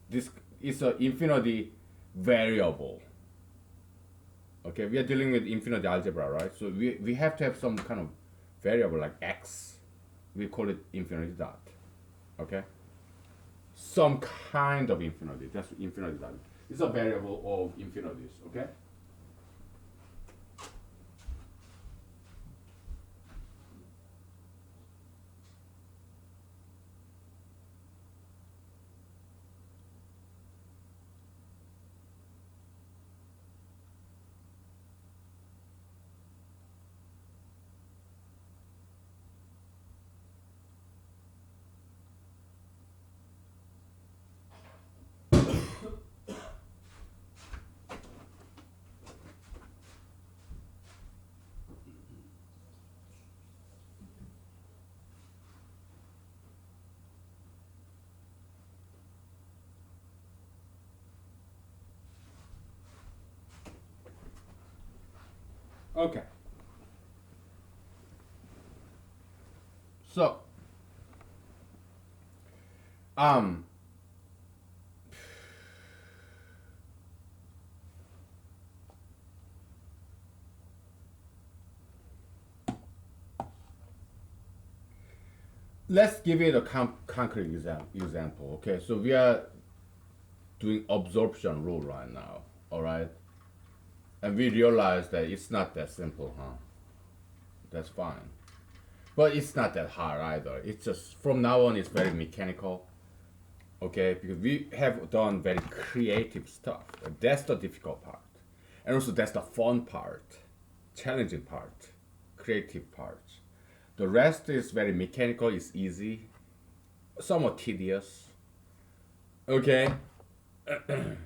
[SPEAKER 1] this is an infinity variable. Okay, we are dealing with infinity algebra, right? So we have to have some kind of variable like x. We call it infinity dot. Okay, some kind of infinity. That's infinity dot. It's a variable of infinities. Okay. Okay. So, um, let's give it a concrete example. Okay, so we are doing absorption rule right now. All right, and we realize that it's not that simple, huh? That's fine, but it's not that hard either. It's just from now on, it's very mechanical. Okay, because we have done very creative stuff. That's the difficult part, and also that's the fun part, challenging part, creative part. The rest is very mechanical. It's easy, somewhat tedious. Okay,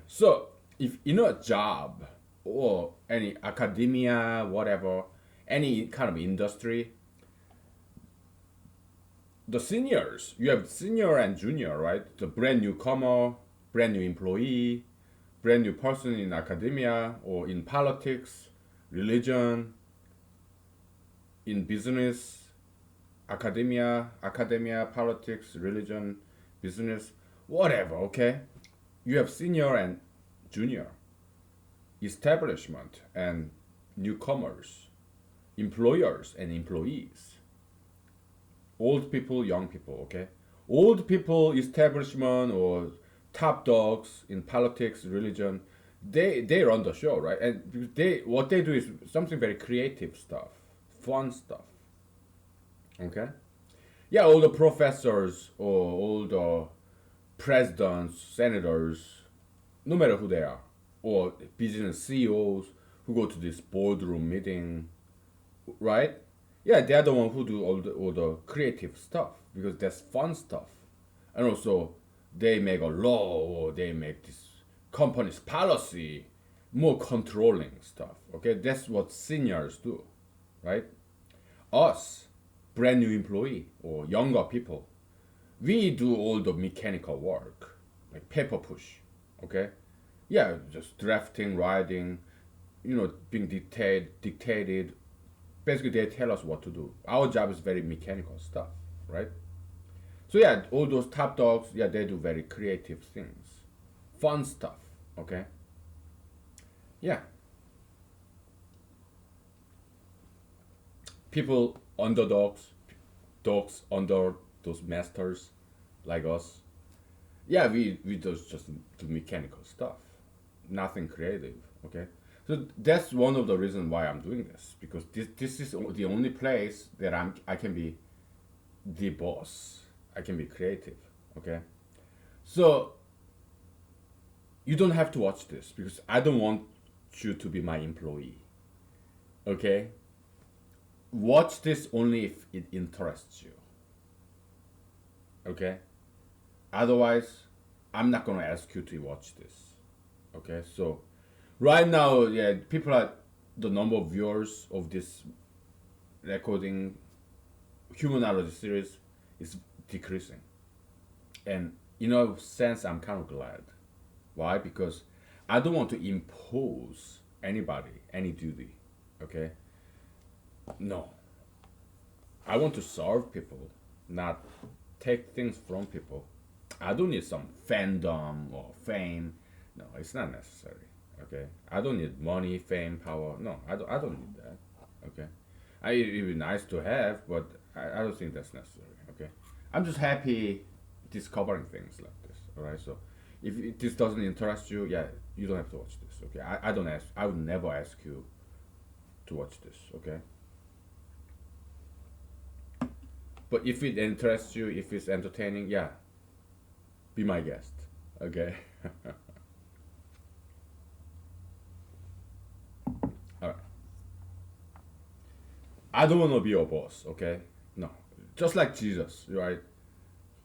[SPEAKER 1] so if you know a job or any academia, whatever, any kind of industry, the seniors, you have senior and junior, right? The brand newcomer, brand new employee, brand new person in academia or in politics, religion, in business, academia, politics, religion, business, whatever, okay? You have senior and junior, establishment and newcomers, employers and employees, old people, young people, okay? Old people, establishment or top dogs in politics, religion, they run the show, right? And they what they do is something very creative stuff, fun stuff, okay? Yeah, all the professors or all the presidents, senators, no matter who they are, or business CEOs who go to this boardroom meeting, right? Yeah, they're the one who do all the creative stuff because that's fun stuff, and also they make a law or they make this company's policy more controlling stuff. Okay, that's what seniors do, right? Us, brand new employee or younger people, we do all the mechanical work, like paper push. Okay, yeah, just drafting, writing, being dictated. Basically, they tell us what to do. Our job is very mechanical stuff, right? So yeah, all those top dogs, yeah, they do very creative things, fun stuff. Okay, yeah, people underdogs, dogs under those masters, like us. Yeah, we just do mechanical stuff, nothing creative. Okay, so that's one of the reasons why I'm doing this because this is the only place that I can be the boss. I can be creative. Okay, so you don't have to watch this because I don't want you to be my employee. Okay, watch this only if it interests you. Okay, otherwise, I'm not gonna ask you to watch this. Okay, so right now, yeah, people are the number of viewers of this recording humanology series is decreasing, and in a sense, I'm kind of glad. Why? Because I don't want to impose anybody any duty. Okay, no, I want to serve people, not take things from people. I don't need some fandom or fame. No, it's not necessary. Okay, I don't need money, fame, power. No, I don't need that. Okay, it'd be nice to have, but I don't think that's necessary. Okay, I'm just happy discovering things like this. All right, so if this doesn't interest you, yeah, you don't have to watch this. Okay, I don't ask. I would never ask you to watch this. Okay, but if it interests you, if it's entertaining, yeah, be my guest. Okay. All right. I don't want to be your boss. Okay. No. Just like Jesus, right?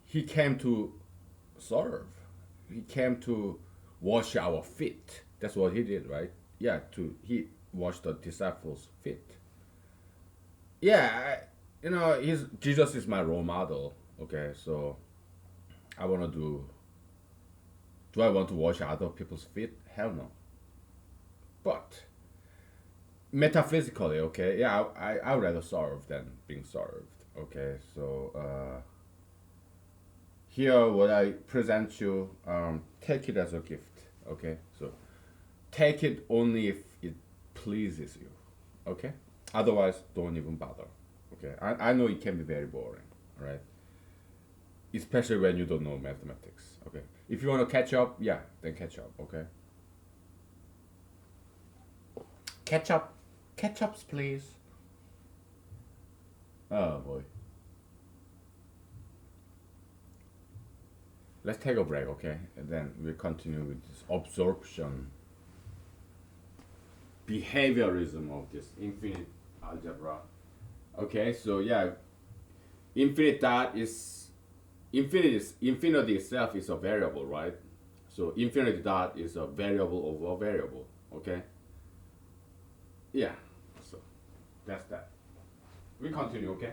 [SPEAKER 1] He came to serve. He came to wash our feet. That's what he did, right? Yeah. He washed the disciples' feet. Yeah. He's Jesus is my role model. Okay. So I want to do. Do I want to wash other people's feet? Hell no. But Metaphysically, okay, yeah, I would rather serve than being served. Okay, so here what I present you, take it as a gift. Okay, so take it only if it pleases you. Okay, otherwise don't even bother. Okay, I know it can be very boring, right? Especially when you don't know mathematics. Okay, if you want to catch up, yeah, then catch up. Okay, catch up, catch ups, please. Oh boy. Let's take a break, okay? And then we'll continue with this absorption behaviorism of this infinite algebra. Okay, so yeah, infinite dot is infinity itself is a variable, right? So infinity dot is a variable over a variable. Okay, yeah. So that's that. We continue, okay?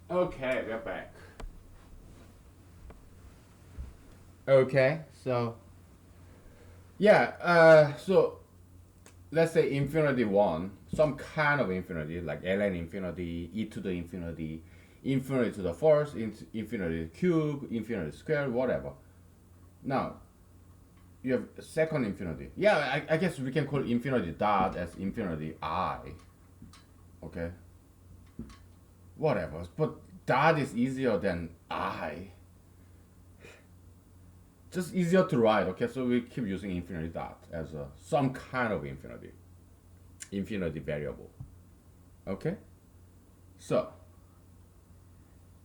[SPEAKER 1] Okay, we're back. Okay, so yeah, so let's say infinity one, some kind of infinity, like ln infinity, e to the infinity, infinity to the first, infinity cube, infinity squared, whatever. Now you have second infinity. Yeah, I guess we can call infinity dot as infinity I. Okay, whatever. But dot is easier than I. Just easier to write. Okay, so we keep using infinity dot as some kind of infinity variable. Okay, so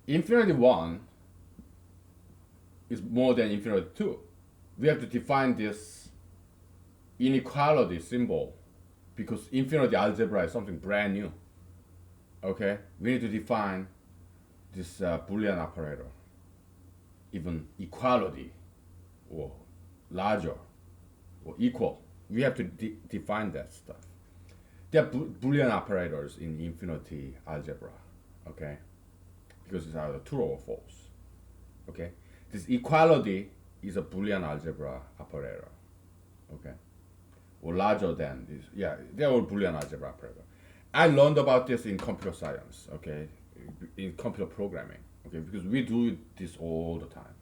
[SPEAKER 1] infinity one is more than infinity two. We have to define this inequality symbol because infinity algebra is something brand new. Okay, we need to define this Boolean operator, even equality or larger or equal. We have to define that stuff. There are Boolean operators in infinity algebra, okay, because it's either true or false. Okay, this equality is a Boolean algebra operator, okay, or larger than this. Yeah, they're all Boolean algebra operator. I learned about this in computer science, okay, in computer programming, okay, because we do this all the time.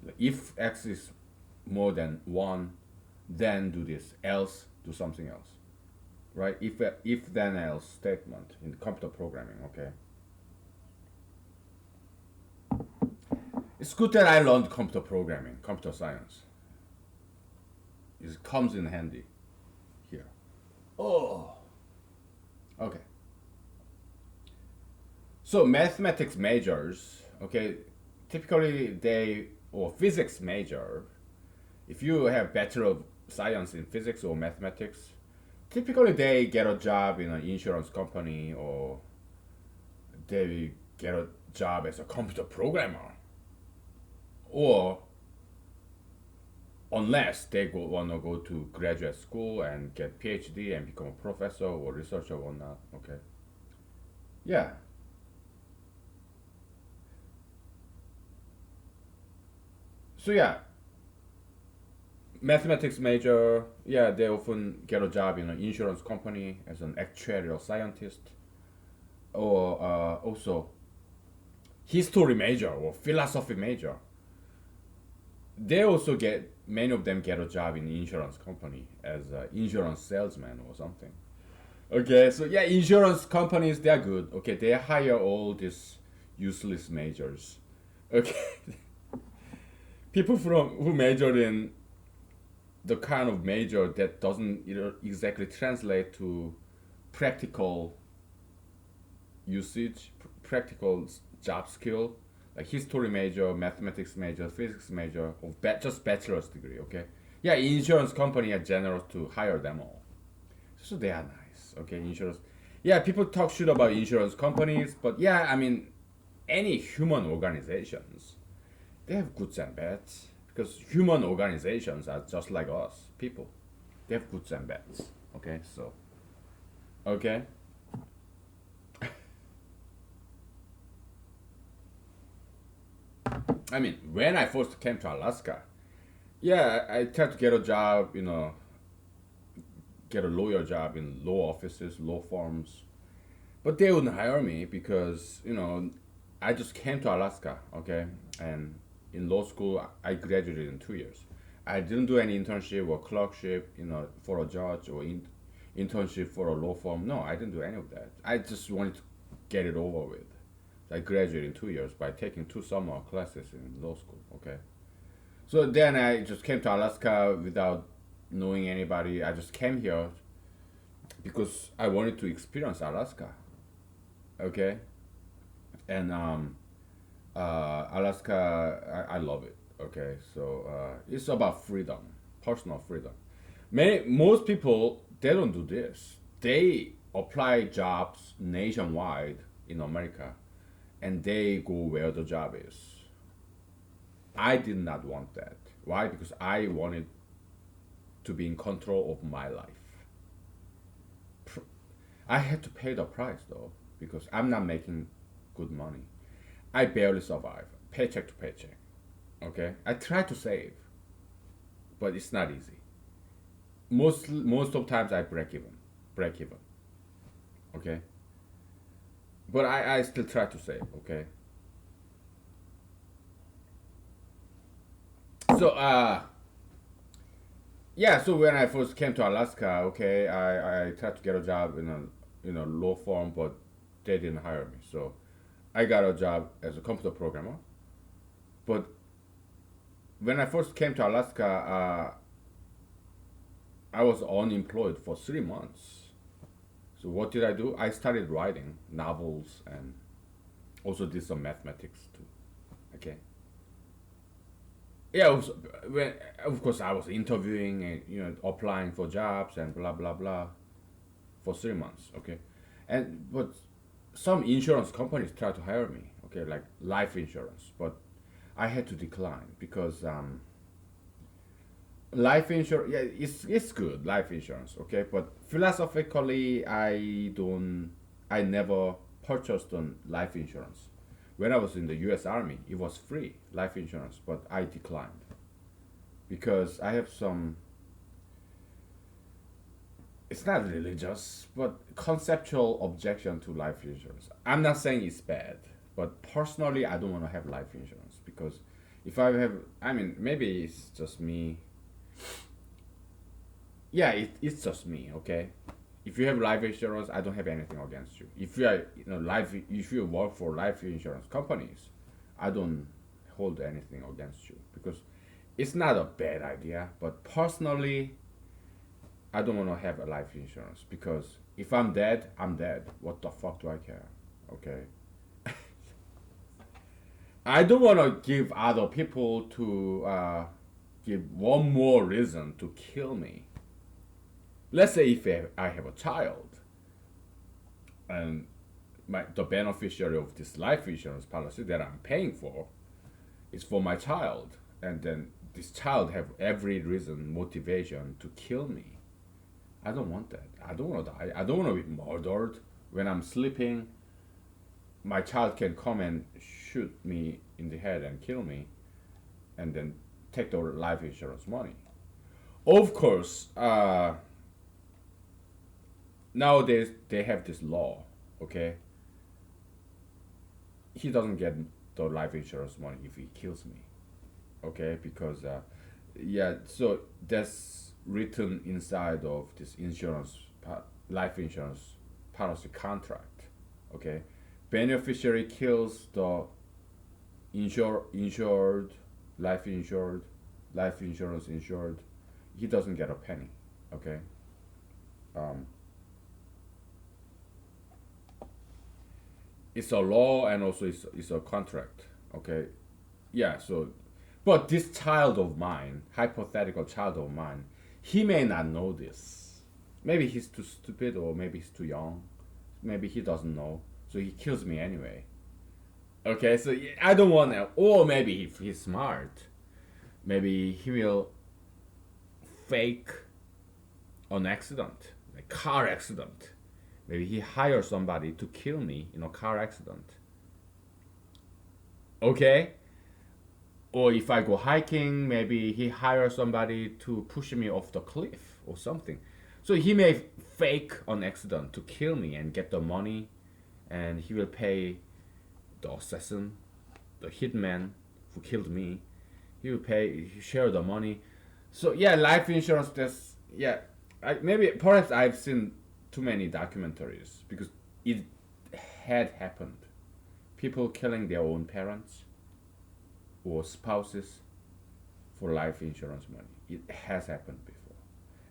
[SPEAKER 1] Like if x is more than one, then do this, else do something else, right? If then else statement in computer programming, okay. It's good that I learned computer programming, computer science. It comes in handy here. Oh, okay. So mathematics majors, okay, typically they or physics major. If you have Bachelor of Science in physics or mathematics, typically they get a job in an insurance company or they get a job as a computer programmer. Or unless they want to go to graduate school and get PhD and become a professor or researcher or not. Okay. Yeah. So yeah, mathematics major, yeah, they often get a job in an insurance company as an actuarial scientist, or also history major or philosophy major. They also get many of them get a job in the insurance company as an insurance salesman or something. Okay, so yeah, insurance companies they're good. Okay, they hire all these useless majors. Okay, people from who majored in the kind of major that doesn't exactly translate to practical usage, practical job skill, like history major, mathematics major, physics major, or just bachelor's degree. Okay, yeah, insurance company are generous to hire them all, so they are nice. Okay, insurance. Yeah, people talk shit about insurance companies, but yeah, I mean, any human organizations, they have goods and bads because human organizations are just like us, people. They have goods and bads. Okay, so okay. I mean, when I first came to Alaska, yeah, I tried to get a job, get a lawyer job in law offices, law firms, but they wouldn't hire me because I just came to Alaska, okay, and in law school I graduated in 2 years. I didn't do any internship or clerkship, for a judge or internship for a law firm. No, I didn't do any of that. I just wanted to get it over with. I graduated in 2 years by taking two summer classes in law school. Okay, so then I just came to Alaska without knowing anybody. I just came here because I wanted to experience Alaska. Okay, and Alaska, I love it. Okay, so it's about freedom, personal freedom. Most people they don't do this. They apply jobs nationwide in America, and they go where the job is. I did not want that. Why? Because I wanted to be in control of my life. I had to pay the price though, because I'm not making good money. I barely survive, paycheck to paycheck. Okay, I try to save, but it's not easy. Most of times I break even. Okay, but I still try to save. Okay, so yeah, so when I first came to Alaska, okay, I tried to get a job in a law firm, but they didn't hire me. So I got a job as a computer programmer. But when I first came to Alaska, I was unemployed for 3 months. So what did I do? I started writing novels and also did some mathematics too. Okay. Yeah, when, of course I was interviewing and applying for jobs and blah blah blah for 3 months. Okay, and but some insurance companies try to hire me. Okay, like life insurance, but I had to decline because life insurance, yeah, it's good, life insurance. Okay, but philosophically I never purchased on life insurance. When I was in the U.S. Army, it was free life insurance, but I declined because I have some, it's not religious, but conceptual objection to life insurance. I'm not saying it's bad, but personally, I don't want to have life insurance because if I have, I mean, maybe it's just me. Yeah, it's just me. Okay, if you have life insurance, I don't have anything against you. If you are, if you work for life insurance companies, I don't hold anything against you because it's not a bad idea. But personally, I don't want to have a life insurance because if I'm dead, I'm dead. What the fuck do I care? Okay. I don't want to give other people to give one more reason to kill me. Let's say if I have a child and the beneficiary of this life insurance policy that I'm paying for is for my child, and then this child have every reason, motivation to kill me. I don't want that. I don't want to die. I don't want to be murdered when I'm sleeping. My child can come and shoot me in the head and kill me, and then take the life insurance money. Of course, nowadays they have this law. Okay, he doesn't get the life insurance money if he kills me. Okay, because yeah, so that's written inside of this life insurance policy contract. Okay, beneficiary kills the insured, life insured, life insurance insured, he doesn't get a penny. Okay, um, it's a law and also it's a contract. Okay, yeah. So, but this child of mine, hypothetical child of mine, he may not know this. Maybe he's too stupid, or maybe he's too young. Maybe he doesn't know, so he kills me anyway. Okay, so I don't want to. Or maybe if he's smart, maybe he will fake an accident, a car accident. Maybe he hires somebody to kill me in a car accident. Okay? Or if I go hiking, maybe he hires somebody to push me off the cliff or something. So he may fake an accident to kill me and get the money, and he will pay the assassin, the hitman who killed me. He will pay, he share the money. So yeah, life insurance. That's yeah. Maybe perhaps I've seen too many documentaries because it had happened. People killing their own parents or spouses for life insurance money. It has happened before,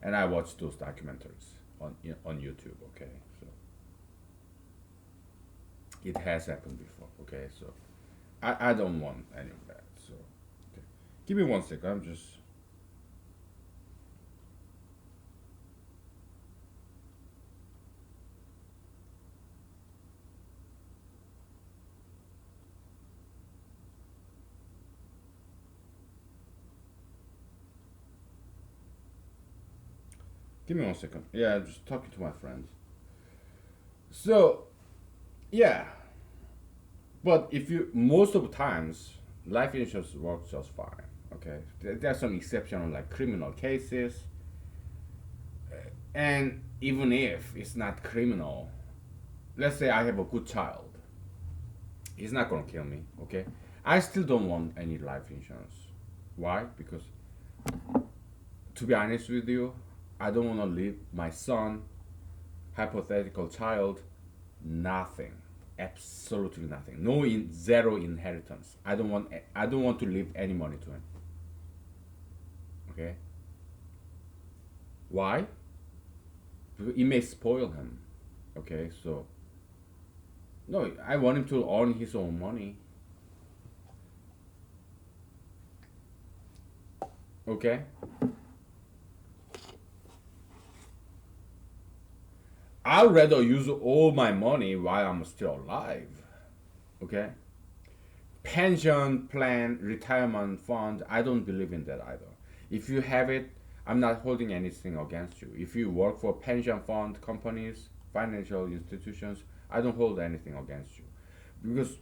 [SPEAKER 1] and I watched those documentaries on YouTube. Okay, so it has happened before. Okay, so I don't want any of that. So okay. Give me 1 second. I'm just. Give me 1 second. Yeah, I'm just talking to my friends. So yeah, but if you most of the times life insurance works just fine. Okay, there are some exceptional like criminal cases, and even if it's not criminal, let's say I have a good child, he's not gonna kill me. Okay, I still don't want any life insurance. Why? Because to be honest with you, I don't want to leave my son, hypothetical child, nothing, absolutely nothing. No, zero inheritance. I don't want to leave any money to him. Okay. Why? Because it may spoil him. Okay. So no, I want him to earn his own money. Okay. I'd rather use all my money while I'm still alive. Okay. Pension plan, retirement fund, I don't believe in that either. If you have it, I'm not holding anything against you. If you work for pension fund companies, financial institutions, I don't hold anything against you. Because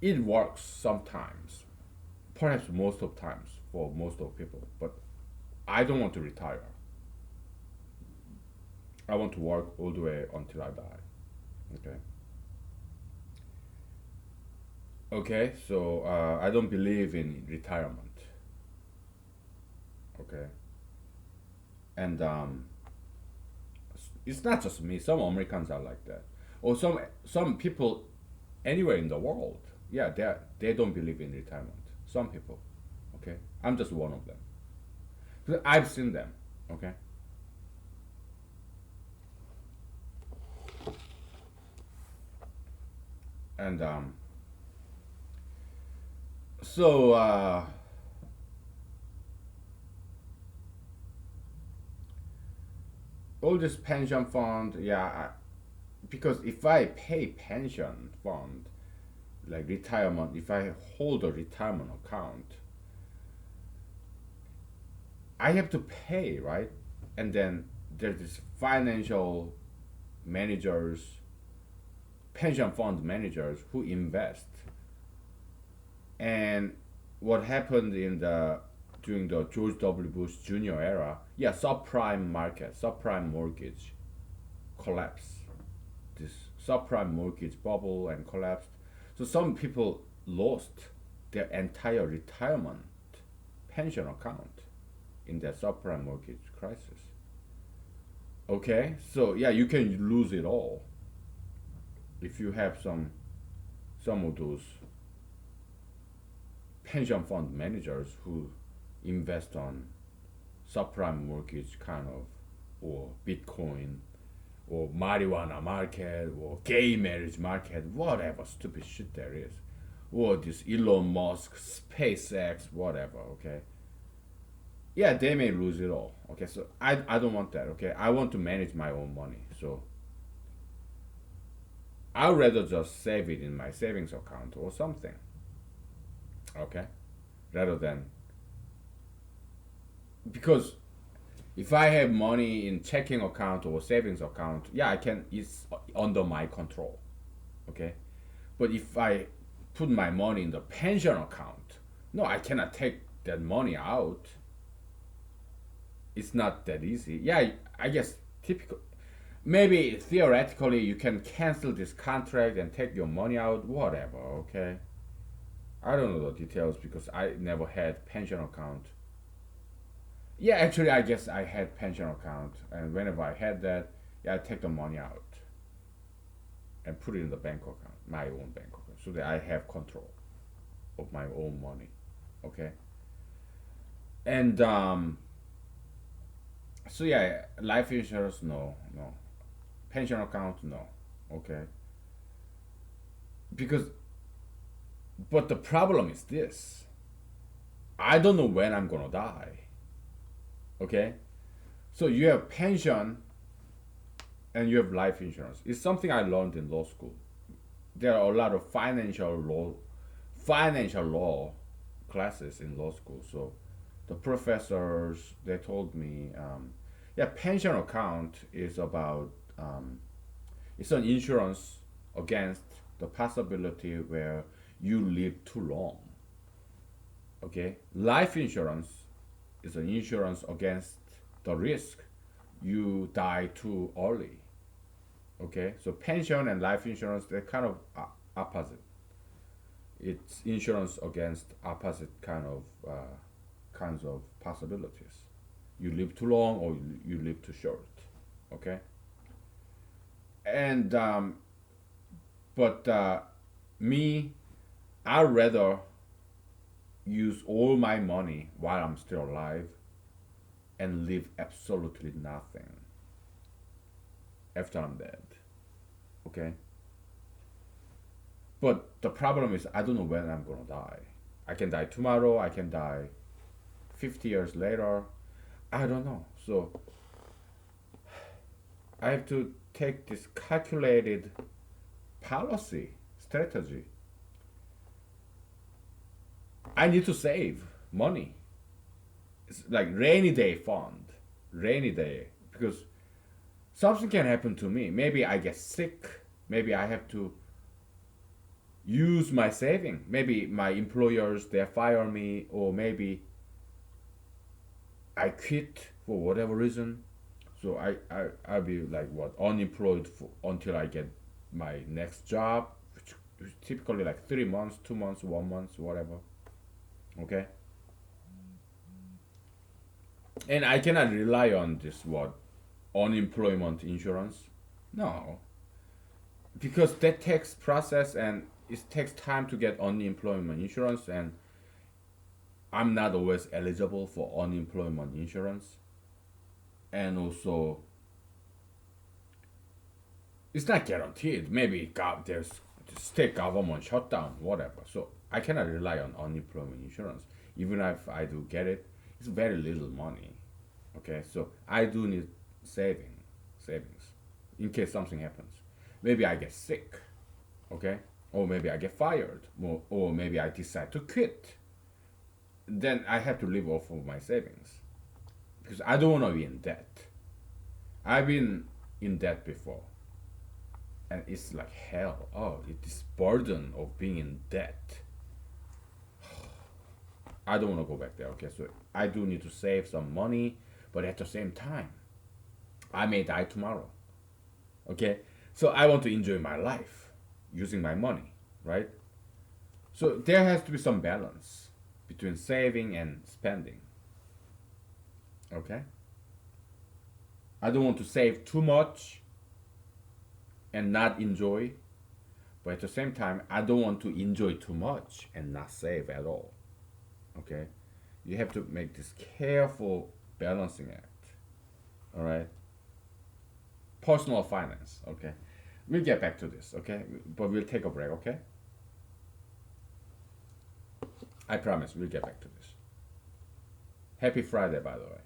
[SPEAKER 1] it works sometimes, perhaps most of times for most of people, but I don't want to retire. I want to work all the way until I die. Okay. Okay, so I don't believe in retirement. Okay, and it's not just me. Some Americans are like that, or some people anywhere in the world. Yeah, they don't believe in retirement. Some people. Okay, I'm just one of them. But I've seen them. Okay, and so all this pension fund. Yeah, because if I pay pension fund like retirement, if I hold a retirement account, I have to pay, right? And then there's this financial managers, pension fund managers who invest. And what happened in the during the George W. Bush Jr. era, yeah, subprime market, subprime mortgage collapsed. This subprime mortgage bubble and collapsed. So some people lost their entire retirement pension account in that subprime mortgage crisis. Okay, so yeah, you can lose it all if you have some of those pension fund managers who invest on subprime mortgage kind of, or Bitcoin, or marijuana market, or gay marriage market, whatever stupid shit there is, or this Elon Musk, SpaceX, whatever. Okay, yeah, they may lose it all. Okay, so I don't want that. Okay, I want to manage my own money. So I'd rather just save it in my savings account or something. Okay, rather than, because if I have money in checking account or savings account, yeah, I can. It's under my control. Okay, but if I put my money in the pension account, no, I cannot take that money out. It's not that easy. Yeah, I guess typical. Maybe theoretically you can cancel this contract and take your money out. Whatever. Okay. I don't know the details because I never had pension account. Yeah, actually, I guess I had pension account, and whenever I had that, yeah, I take the money out and put it in the bank account, my own bank account, so that I have control of my own money. Okay, and so yeah, life insurance, no, no, pension account, no. Okay, because but the problem is this: I don't know when I'm gonna die. Okay, so you have pension and you have life insurance. It's something I learned in law school. There are a lot of financial law classes in law school. So the professors they told me, yeah, pension account is about it's an insurance against the possibility where you live too long. Okay, life insurance is an insurance against the risk you die too early. Okay, so pension and life insurance they're kind of opposite. It's insurance against opposite kinds of possibilities. You live too long or you live too short. Okay, and But me, I'd rather use all my money while I'm still alive and live absolutely nothing after I'm dead. Okay? But the problem is, I don't know when I'm gonna die. I can die tomorrow, I can die 50 years later. I don't know. So I have to take this calculated policy strategy. I need to save money. It's like rainy day fund, rainy day, because something can happen to me. Maybe I get sick. Maybe I have to use my saving. Maybe my employers they fire me, or maybe I quit for whatever reason. So I'll be like what unemployed for, until I get my next job, which is typically like 3 months, 2 months, 1 month, whatever. Okay, and I cannot rely on this what unemployment insurance. No, because that takes process and it takes time to get unemployment insurance, and I'm not always eligible for unemployment insurance, and also it's not guaranteed. Maybe there's state government shutdown, whatever. So I cannot rely on unemployment insurance. Even if I do get it, it's very little money. Okay, so I do need savings, in case something happens. Maybe I get sick, okay, or maybe I get fired, or maybe I decide to quit. Then I have to live off of my savings because I don't want to be in debt. I've been in debt before, and it's like hell. Oh, it is burden of being in debt. I don't want to go back there. Okay, so I do need to save some money, but at the same time, I may die tomorrow. Okay, so I want to enjoy my life using my money, right? So there has to be some balance between saving and spending. Okay, I don't want to save too much and not enjoy, but at the same time, I don't want to enjoy too much and not save at all. Okay, you have to make this careful balancing act. All right, personal finance. Okay, we'll get back to this. Okay, but we'll take a break. Okay, I promise we'll get back to this. Happy Friday, by the way.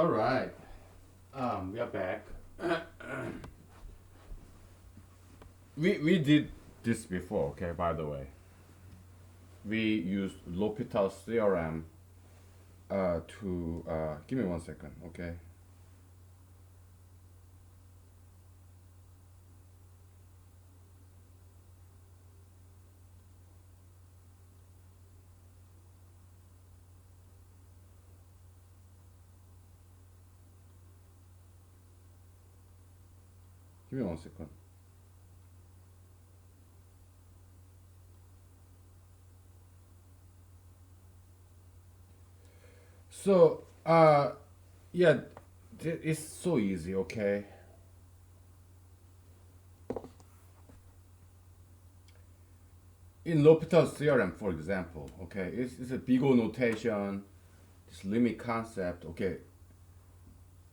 [SPEAKER 1] All right. We are back. We did this before, okay, by the way. We used L'Hopital's theorem to give me 1 second, okay? Give me 1 second. So, yeah, it's so easy, okay? In L'Hopital's theorem, for example, okay, it's a big O notation, this limit concept, okay,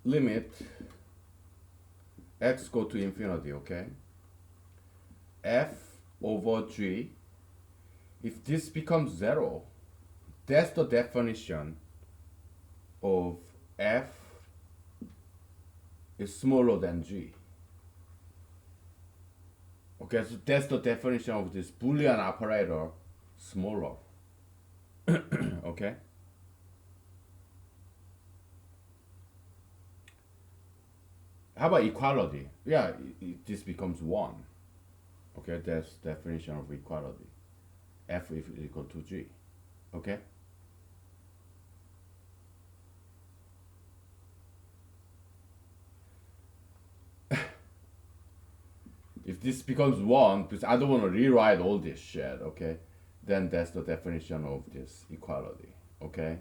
[SPEAKER 1] limit x go to infinity, okay, f over g, if this becomes 0, that's the definition of f is smaller than g. Okay, so that's the definition of this Boolean operator, smaller. Okay? How about equality? Yeah, this becomes 1. Okay, that's definition of equality. F is equal to g. Okay? If this becomes 1, because I don't want to rewrite all this shit, okay? Then that's the definition of this equality. Okay?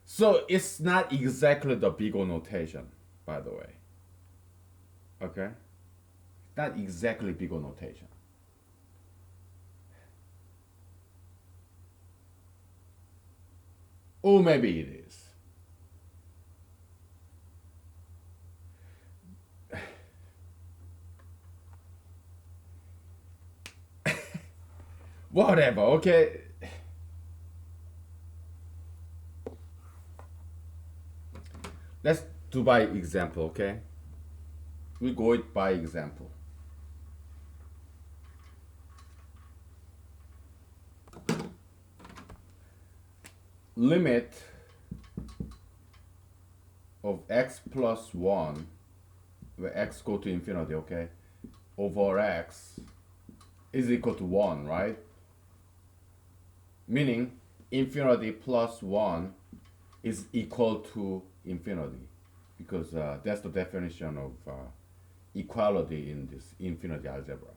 [SPEAKER 1] So it's not exactly the big O notation, by the way. Okay? Not exactly big O notation. Or maybe it is. Whatever, okay? Let's do by example, okay? We go it by example. Limit of x plus 1, where x go to infinity, okay, over x is equal to 1, right? Meaning infinity plus 1 is equal to infinity, because that's the definition of equality in this infinity algebra.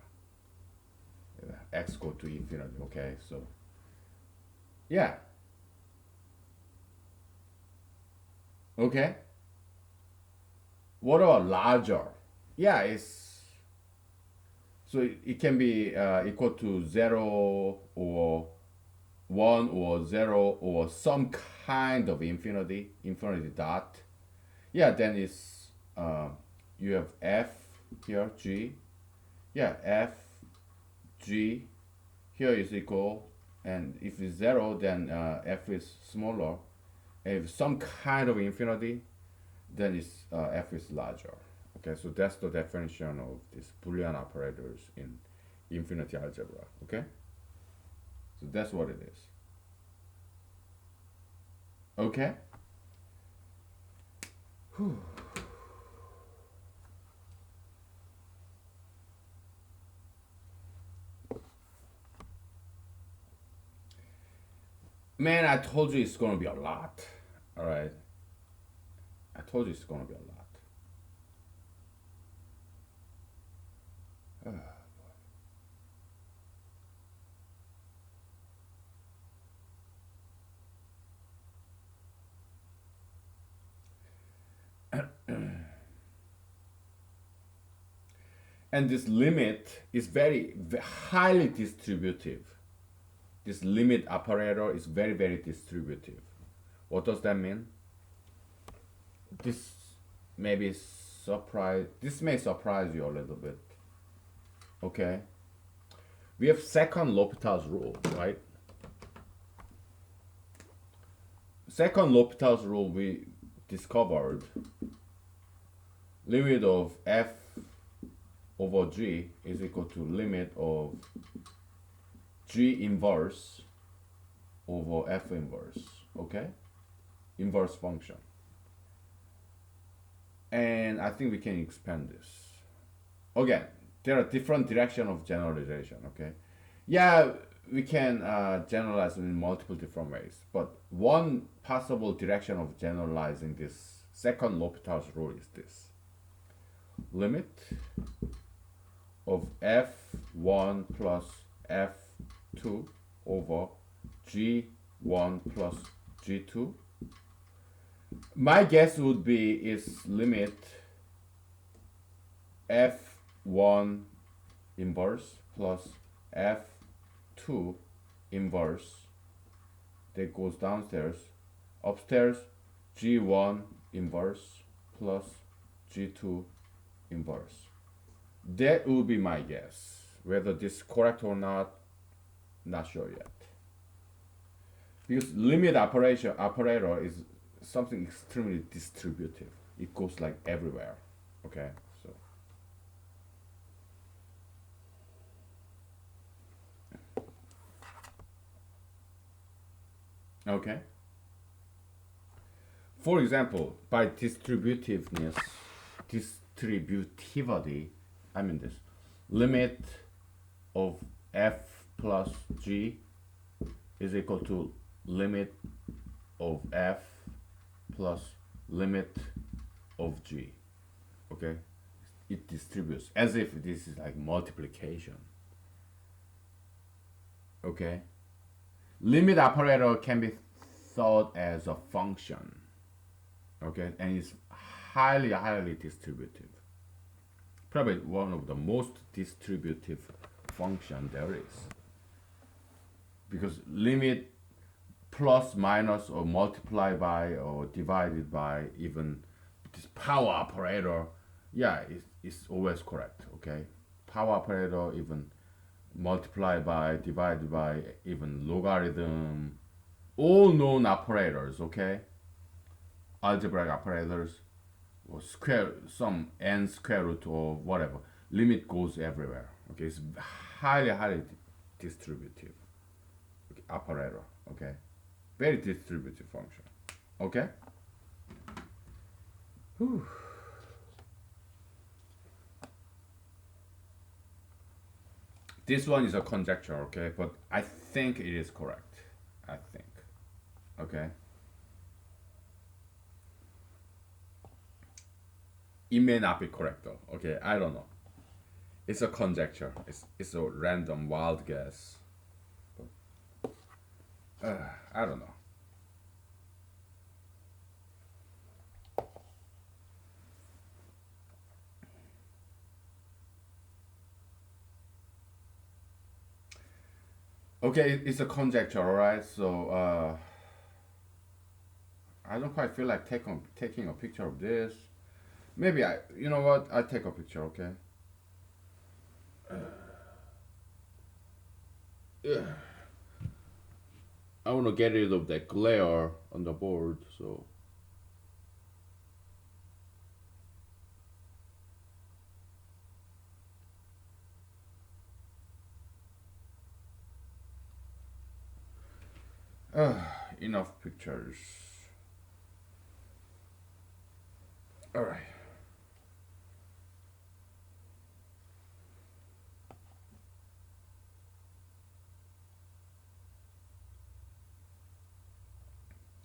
[SPEAKER 1] X go to infinity, okay? So, yeah. Okay? What about larger? Yeah, it's so it can be equal to 0 or 1 or 0 or some kind of infinity dot. Yeah, then it's you have f here, g. Yeah, f, g here is equal, and if it's 0, then f is smaller. And if some kind of infinity, then it's f is larger. Okay, so that's the definition of these Boolean operators in infinity algebra. Okay, so that's what it is. Okay. Whew. Man, I told you it's gonna be a lot. All right, I told you it's gonna be a lot. And this limit is very highly distributive. This limit operator is very, very distributive. What does that mean? This maybe surprise. This may surprise you a little bit. Okay. We have second L'Hopital's rule, right? second L'Hopital's rule we discovered limit of f over g is equal to limit of g inverse over f inverse, okay? Inverse function. And I think we can expand this. Again, there are different direction of generalization, okay? Yeah, we can generalize in multiple different ways, but one possible direction of generalizing this second L'Hopital's rule is this. Limit of f1 plus f2 over g1 plus g2. My guess would be is limit f1 inverse plus f2 inverse that goes downstairs. Upstairs, g1 inverse plus g2 inverse. That would be my guess. Whether this is correct or not sure yet. Because limit operator is something extremely distributive. It goes like everywhere. Okay, so okay. For example, by distributivity, I mean this limit of f plus g is equal to limit of f plus limit of g. Okay, it distributes as if this is like multiplication. Okay, limit operator can be thought as a function. Okay, and it's highly distributive. Probably one of the most distributive function there is. Because limit plus, minus, or multiply by, or divided by, even this power operator, yeah, it's always correct, okay? Power operator, even multiply by, divided by, even logarithm, all known operators, okay? Algebraic operators, or some n square root or whatever. Limit goes everywhere, okay? It's highly distributive, okay? Operator, okay? Very distributive function, okay? Whew. This one is a conjecture, okay? But I think it is correct. I think, okay? It may not be correct though, okay? I don't know. It's a conjecture. It's a random wild guess. I don't know. Okay, it's a conjecture, alright? So I don't quite feel like taking a picture of this. Maybe you know what? I'll take a picture, okay? Yeah. I want to get rid of that glare on the board, so. Enough pictures. Alright.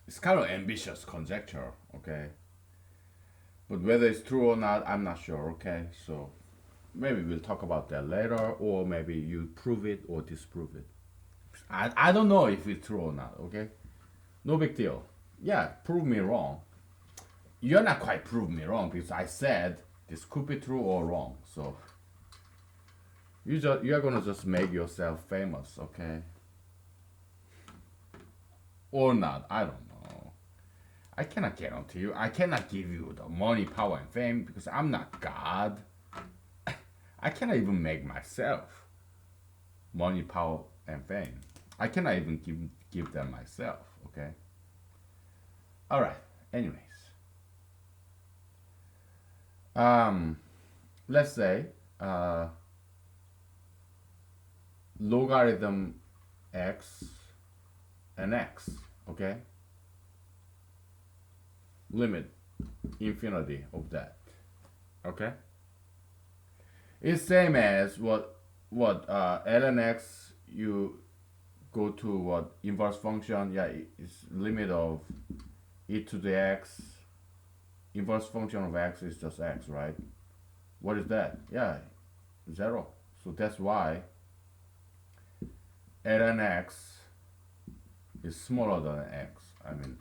[SPEAKER 1] It's kind of ambitious conjecture, okay? But whether it's true or not, I'm not sure, okay? So maybe we'll talk about that later, or maybe you prove it or disprove it. I don't know if it's true or not, okay? No big deal. Yeah, prove me wrong. You're not quite prove me wrong because I said this could be true or wrong. So you're gonna just make yourself famous, okay? Or not, I don't know. I cannot guarantee you. I cannot give you the money, power, and fame because I'm not God. I cannot even make myself money, power, and fame. I cannot even give them myself, okay? All right. Anyways, um, let's say uh, logarithm x and x. Okay, limit infinity of that. Okay, it's same as what ln x you go to what inverse function. Yeah, it's limit of e to the x. Inverse function of x is just x, right? What is that? Yeah, 0. So that's why ln x is smaller than x. I mean,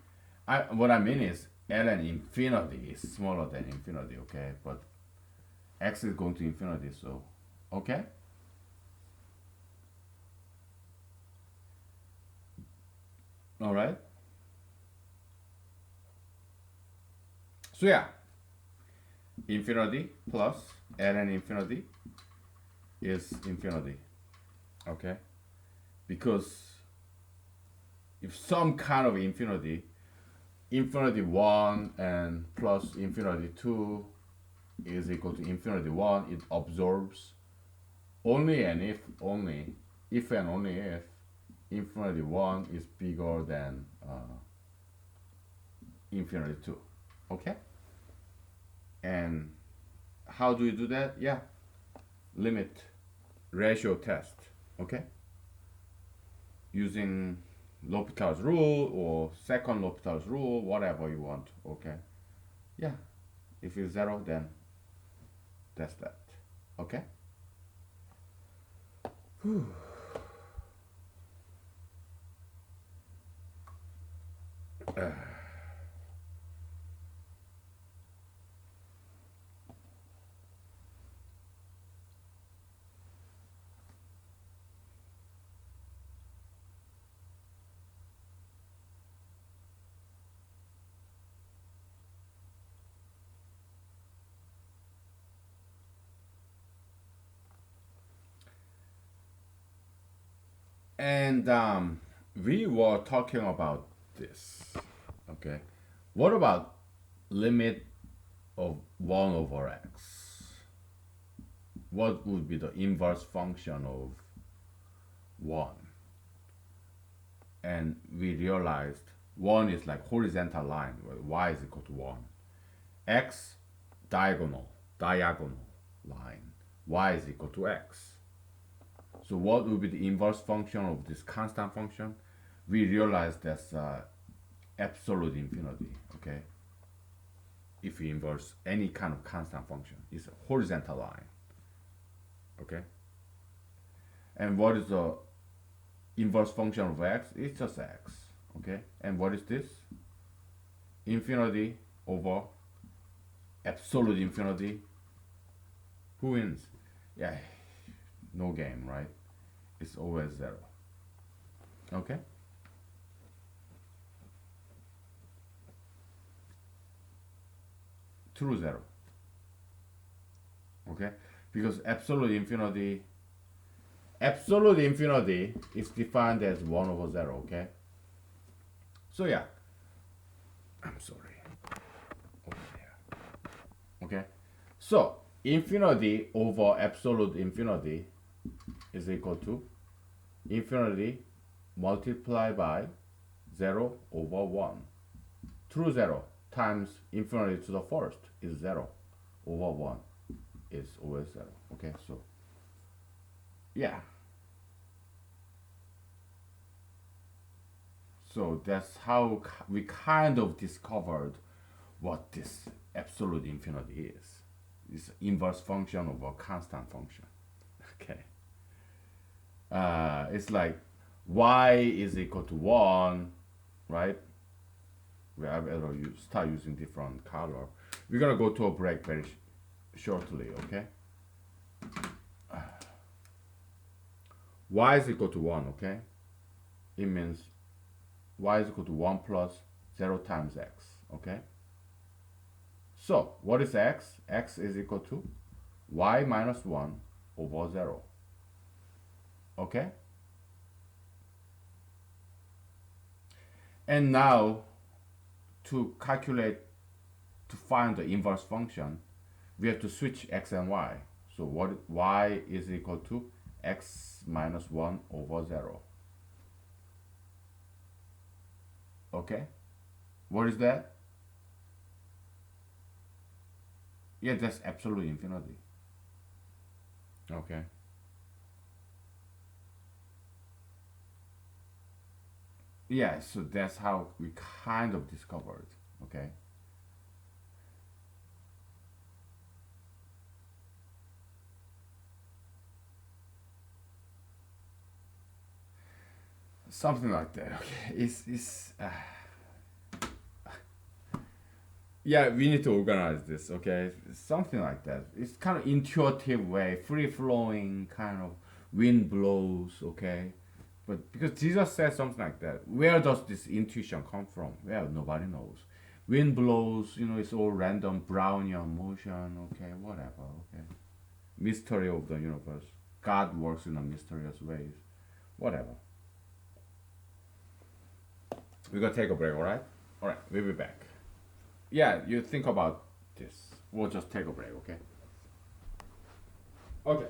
[SPEAKER 1] what I mean is ln infinity is smaller than infinity, okay? But x is going to infinity, so okay. All right. So yeah, infinity plus ln infinity is infinity, okay? Because if some kind of infinity, infinity 1 and plus infinity 2 is equal to infinity 1, it absorbs only and if and only if infinity 1 is bigger than infinity 2. Okay? And how do you do that? Yeah, limit ratio test. Okay? Using L'Hopital's rule or second L'Hopital's rule, whatever you want. Okay? Yeah, if it's 0, then that's that. Okay? And we were talking about this. Okay. What about limit of 1 over x? What would be the inverse function of 1? And we realized 1 is like horizontal line, where y is equal to 1. X, diagonal line. Y is equal to x. So what would be the inverse function of this constant function? We realized that's absolute infinity, okay? If we inverse any kind of constant function, it's a horizontal line, okay? And what is the inverse function of x? It's just x, okay? And what is this? Infinity over absolute infinity. Who wins? Yeah, no game, right? It's always 0, okay? True 0, okay? Because absolute infinity is defined as 1 over 0, okay? So yeah, I'm sorry, over there, okay? So infinity over absolute infinity is equal to infinity multiplied by 0 over 1. True 0 times infinity to the first is 0 over 1 is always 0, okay? So yeah, so that's how we kind of discovered what this absolute infinity is. It's inverse function of a constant function. Okay. It's like y is equal to 1, right? We have you start using different color. We're gonna go to a break very shortly, okay? Y is equal to 1, okay? It means y is equal to 1 plus 0 times x, okay? So, what is x? X is equal to y minus 1 over 0, okay? And now, to calculate, to find the inverse function, we have to switch x and y. So what y is equal to x minus 1 over 0. Okay? What is that? Yeah, that's absolute infinity. Okay? Yeah, so that's how we kind of discovered. Okay? Something like that. Okay? Yeah, we need to organize this. Okay? Something like that. It's kind of intuitive way, free flowing, kind of wind blows. Okay? But because Jesus said something like that, where does this intuition come from? Well, nobody knows. Wind blows, it's all random Brownian motion, okay, whatever, okay. Mystery of the universe. God works in a mysterious ways. Whatever. We're gonna take a break, alright? Alright, we'll be back. Yeah, you think about this. We'll just take a break, okay? Okay.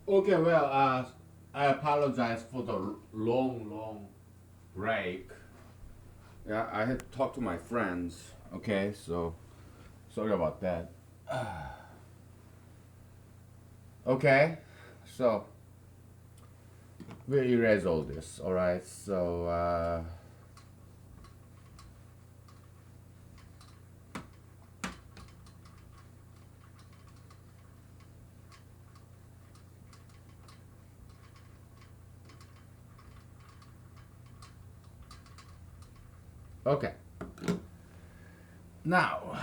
[SPEAKER 1] Okay, well, I apologize for the long break. Yeah, I had to talk to my friends. Okay, so sorry about that. Okay, so we'll erase all this. All right, so okay. Now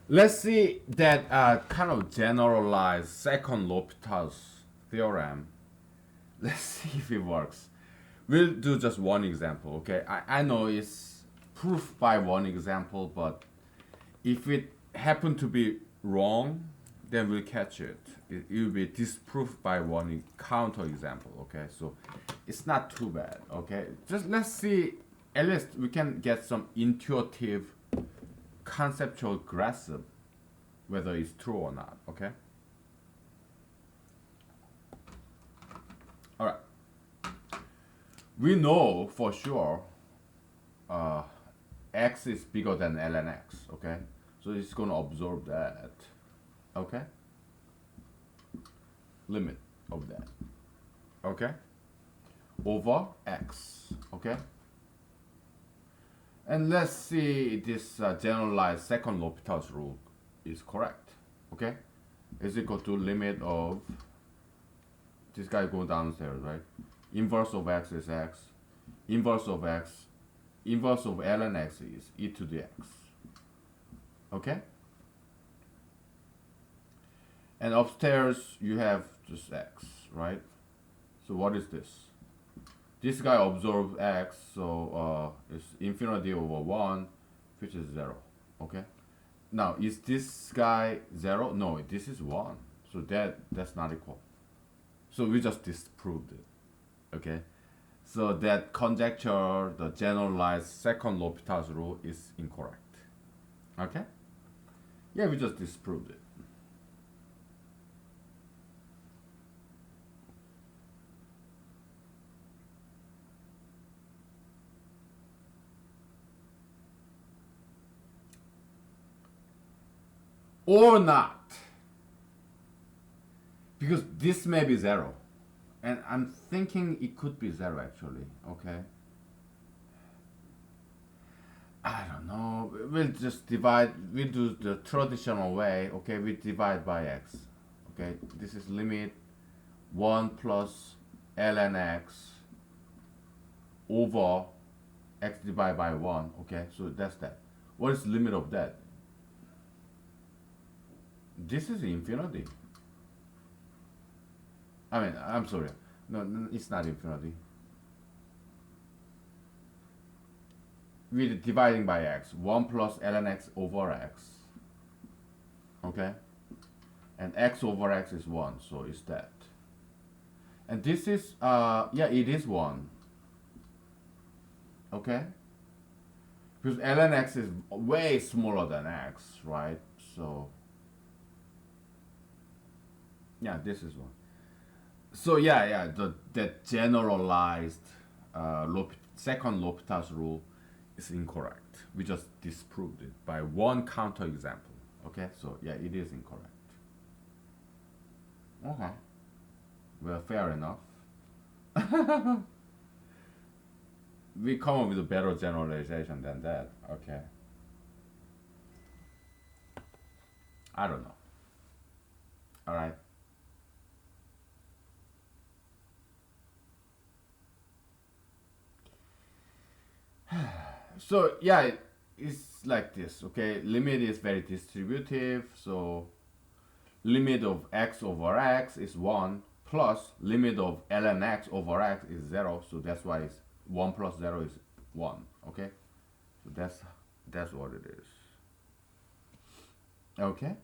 [SPEAKER 1] let's see that kind of generalized second L'Hopital's theorem. Let's see if it works. We'll do just one example, okay? I know it's proof by one example, but if it happen to be wrong, then we'll catch it. It will be disproved by one counter example, okay? So it's not too bad, okay? Just let's see, at least we can get some intuitive conceptual grasp whether it's true or not, okay? All right. We know for sure uh, x is bigger than ln x, okay? So it's going to absorb that, okay? Limit of that, okay? Over x, okay? And let's see this generalized second L'Hopital's rule is correct, okay? Is equal to limit of, this guy go downstairs, right? Inverse of x is x, inverse of x, inverse of ln x is e to the x, okay? And upstairs you have just x, right? So what is this? This guy absorbs x, so it's infinity over 1, which is 0, okay? Now, is this guy 0? No, this is 1, so that's not equal. So we just disproved it, okay? So that conjecture, the generalized second L'Hopital's rule, is incorrect, okay? Yeah, we just disproved it. Or not, because this may be 0, and I'm thinking it could be 0 actually, okay? I don't know, we'll just divide, we'll do the traditional way, okay? We divide by x, okay? This is limit 1 plus ln x over x divided by 1, okay? So that's that. What is the limit of that? This is infinity. I mean, I'm sorry. No, it's not infinity. We're dividing by x. 1 plus ln x over x. Okay? And x over x is 1, so it's that. And this is, yeah, it is 1. Okay? Because ln x is way smaller than x, right? So, yeah, this is 1. So, yeah, that generalized second L'Hopital's rule is incorrect. We just disproved it by one counterexample. Okay, so yeah, it is incorrect. Okay, well, fair enough. We come up with a better generalization than that. Okay, I don't know. All right. So yeah, it's like this. Okay, limit is very distributive. So limit of x over x is 1 plus limit of ln x over x is 0, so that's why it's 1 plus 0 is 1, okay? So that's what it is. Okay?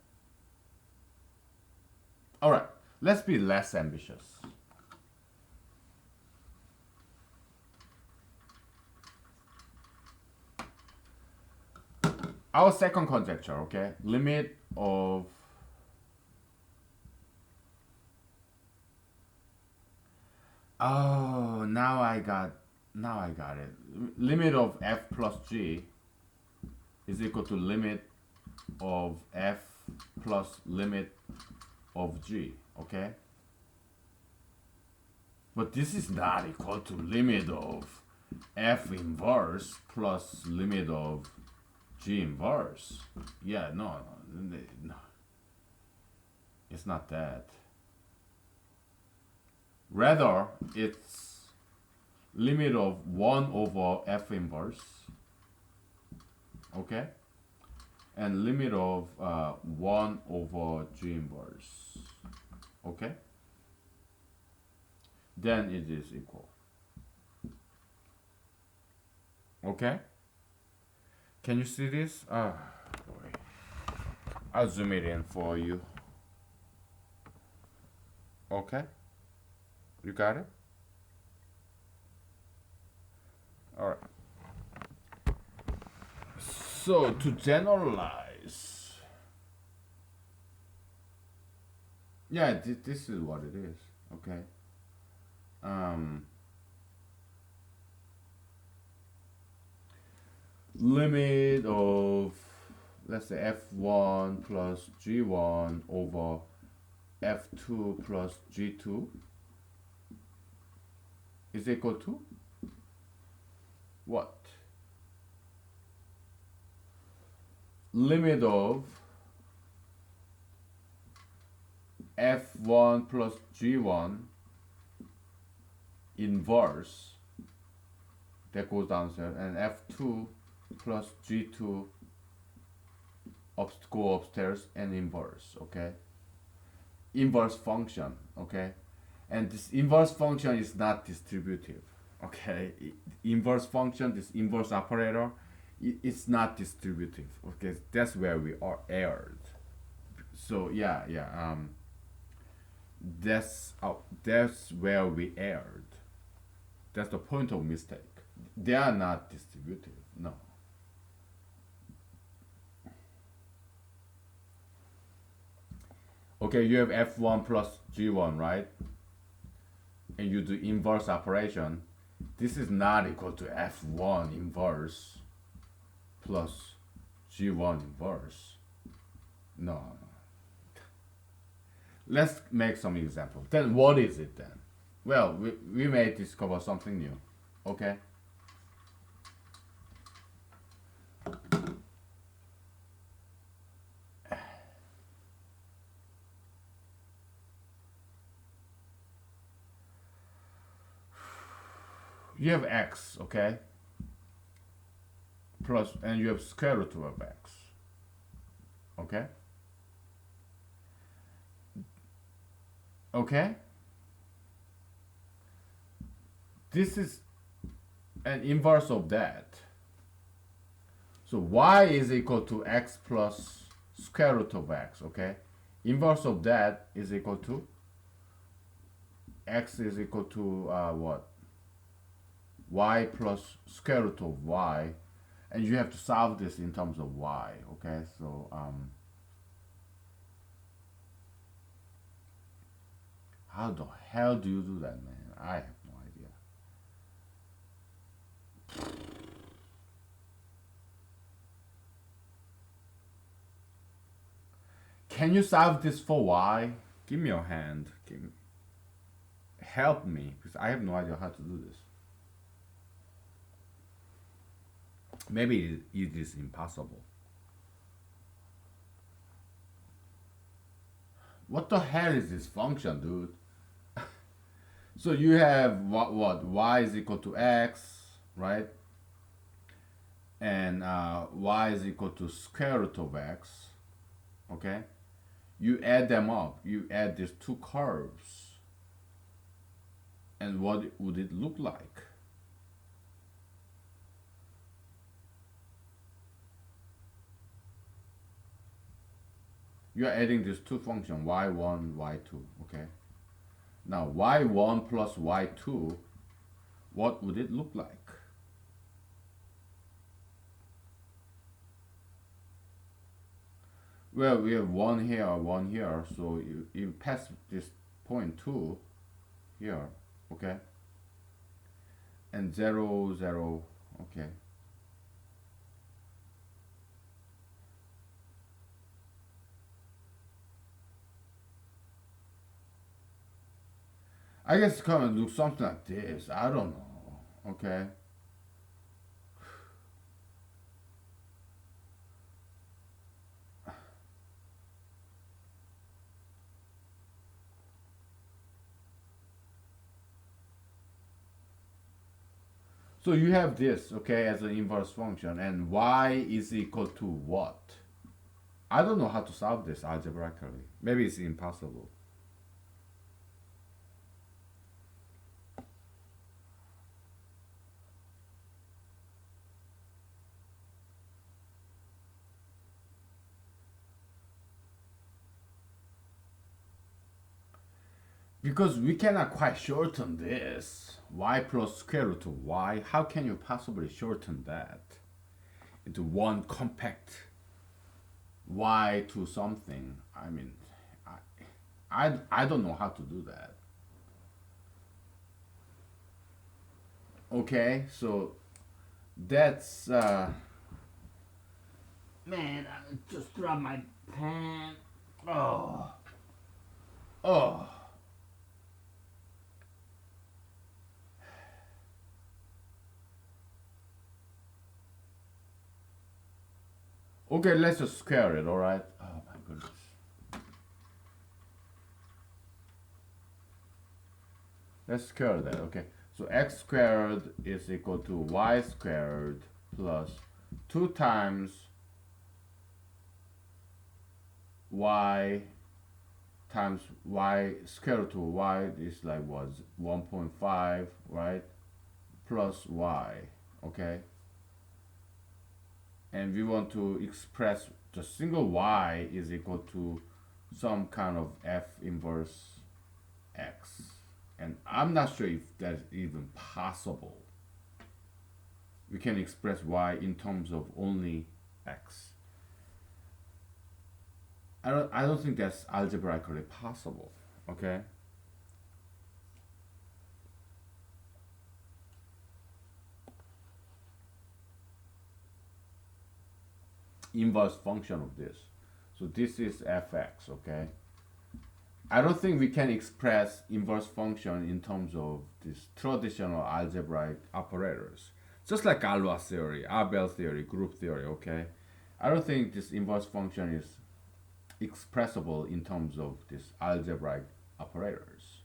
[SPEAKER 1] Alright, let's be less ambitious. Our second conjecture, okay? Limit of Oh, now I got it. Limit of f plus g is equal to limit of f plus limit of g, okay? But this is not equal to limit of f inverse plus limit of g inverse. Yeah, no, it's not that. Rather, it's limit of 1 over f inverse, okay? And limit of 1 over g inverse, okay? Then it is equal. Okay? Can you see this? Ah, boy. I'll zoom it in for you. Okay? You got it? Alright. So, to generalize, yeah, this is what it is. Okay? Um, limit of, let's say, f1 plus g1 over f2 plus g2 is equal to what? Limit of f1 plus g1 inverse, that goes downstairs, and f2 plus g2 go upstairs, and inverse, okay? Inverse function, okay? And this inverse function is not distributive, okay? Inverse function, this inverse operator, it's not distributive, okay? That's where we are erred. So yeah, that's where we erred. That's the point of mistake. They are not distributive, no. Okay, you have f1 plus g1, right? And you do inverse operation. This is not equal to f1 inverse plus g1 inverse. No. Let's make some example. Then what is it then? Well, we may discover something new. Okay? You have x, okay? Plus, and you have square root of x. Okay? Okay? This is an inverse of that. So y is equal to x plus square root of x, okay? Inverse of that is equal to x is equal to what? Y plus square root of y. And you have to solve this in terms of y, okay? So, how the hell do you do that, man? I have no idea. Can you solve this for y? Give me your hand. Help me, because I have no idea how to do this. Maybe it is impossible. What the hell is this function, dude? So you have what? Y is equal to x, right? And y is equal to square root of x, okay? You add them up. You add these two curves. And what would it look like? You are adding these two functions, y1, y2, okay? Now, y1 plus y2, what would it look like? Well, we have one here, so you pass this point 2 here, okay? and 0 0. Okay. I guess it's gonna look something like this. I don't know. Okay. So you have this, okay, as an inverse function, and y is equal to what? I don't know how to solve this algebraically. Maybe it's impossible. Because we cannot quite shorten this. Y plus square root of y. How can you possibly shorten that into one compact y to something? I mean, I don't know how to do that. Okay, so that's man, I just dropped my pen. Oh, oh. Okay, let's just square it. All right. Oh my goodness. Let's square that. Okay. So x squared is equal to y squared plus 2 times y times y square root of y is like what, 1.5, right? Plus y, okay? And we want to express the single y is equal to some kind of f inverse x. And I'm not sure if that's even possible. We can express y in terms of only x. I don't think that's algebraically possible. Okay? Inverse function of this. So this is fx, okay? I don't think we can express inverse function in terms of these traditional algebraic operators. Just like Galois theory, Abel theory, group theory, okay? I don't think this inverse function is expressible in terms of these algebraic operators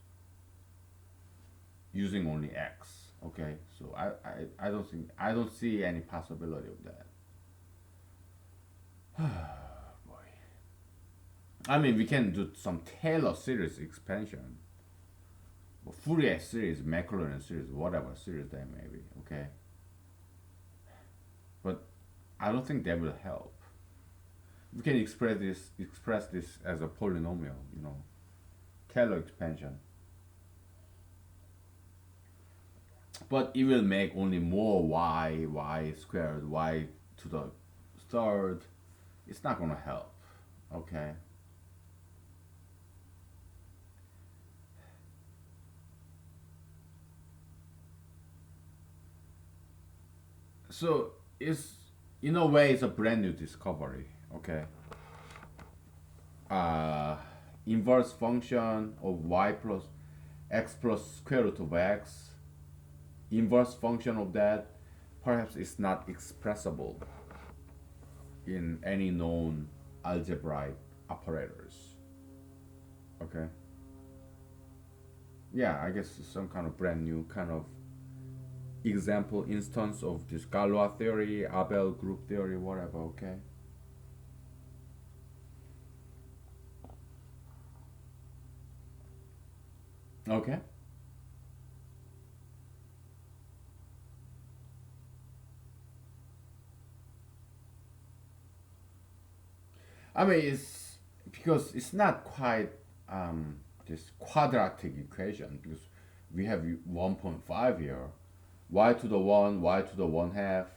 [SPEAKER 1] using only x, okay? So I don't think I don't see any possibility of that. Boy. I mean, we can do some Taylor series expansion, or Fourier series, Maclaurin series, whatever series they may be, okay? But I don't think that will help. We can express this as a polynomial, Taylor expansion. But it will make only more y squared, y to the third. It's not gonna help, okay? So it's in a way it's a brand new discovery, okay? uh, Inverse function of y plus x plus square root of x, inverse function of that, perhaps it's not expressible in any known algebraic operators. Okay. Yeah, I guess it's some kind of brand new kind of example instance of this Galois theory, Abel group theory, whatever. Okay. Okay. I mean, it's because it's not quite this quadratic equation because we have 1.5 here, y to the 1, y to the 1 half.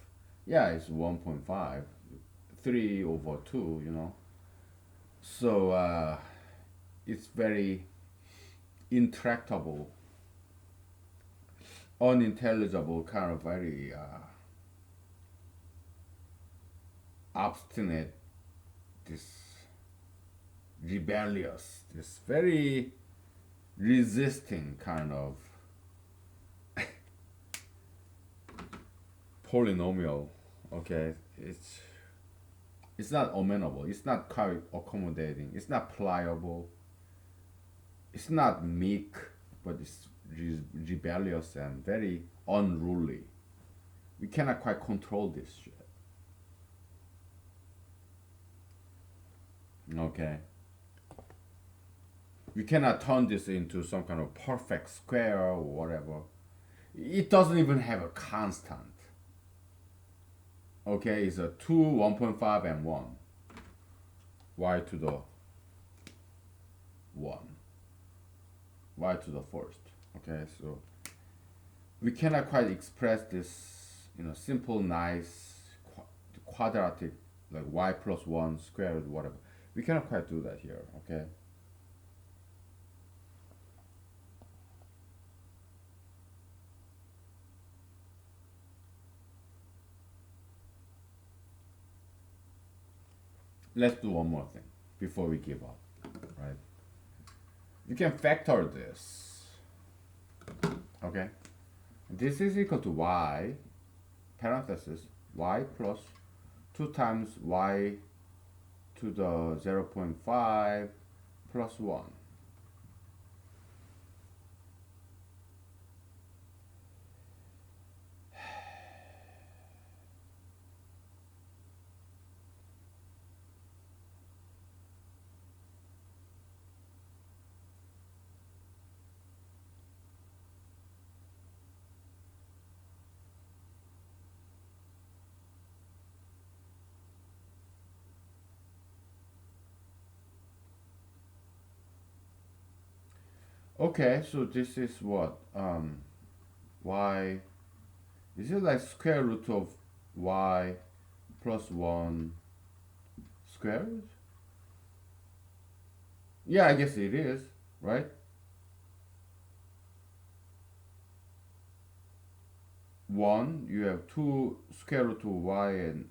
[SPEAKER 1] Yeah, it's 1.5, 3 over 2, So it's very intractable unintelligible, kind of very obstinate, this rebellious, this very resisting kind of polynomial. Okay, it's not amenable. It's not quite accommodating. It's not pliable. It's not meek, but it's rebellious and very unruly. We cannot quite control this shit. Okay. We cannot turn this into some kind of perfect square or whatever. It doesn't even have a constant. Okay, it's a 2, 1.5, and 1. Y to the 1. Y to the first. Okay, so we cannot quite express this, simple, nice, quadratic, like y plus 1 squared, whatever. We cannot quite do that here, okay? Let's do one more thing before we give up, right? You can factor this, okay? This is equal to y, parenthesis, y plus 2 times y to the 0.5 plus 1. Okay, so this is what? Y, is it like square root of y plus 1 squared? Yeah, I guess it is, right? 1, you have 2 square root of y and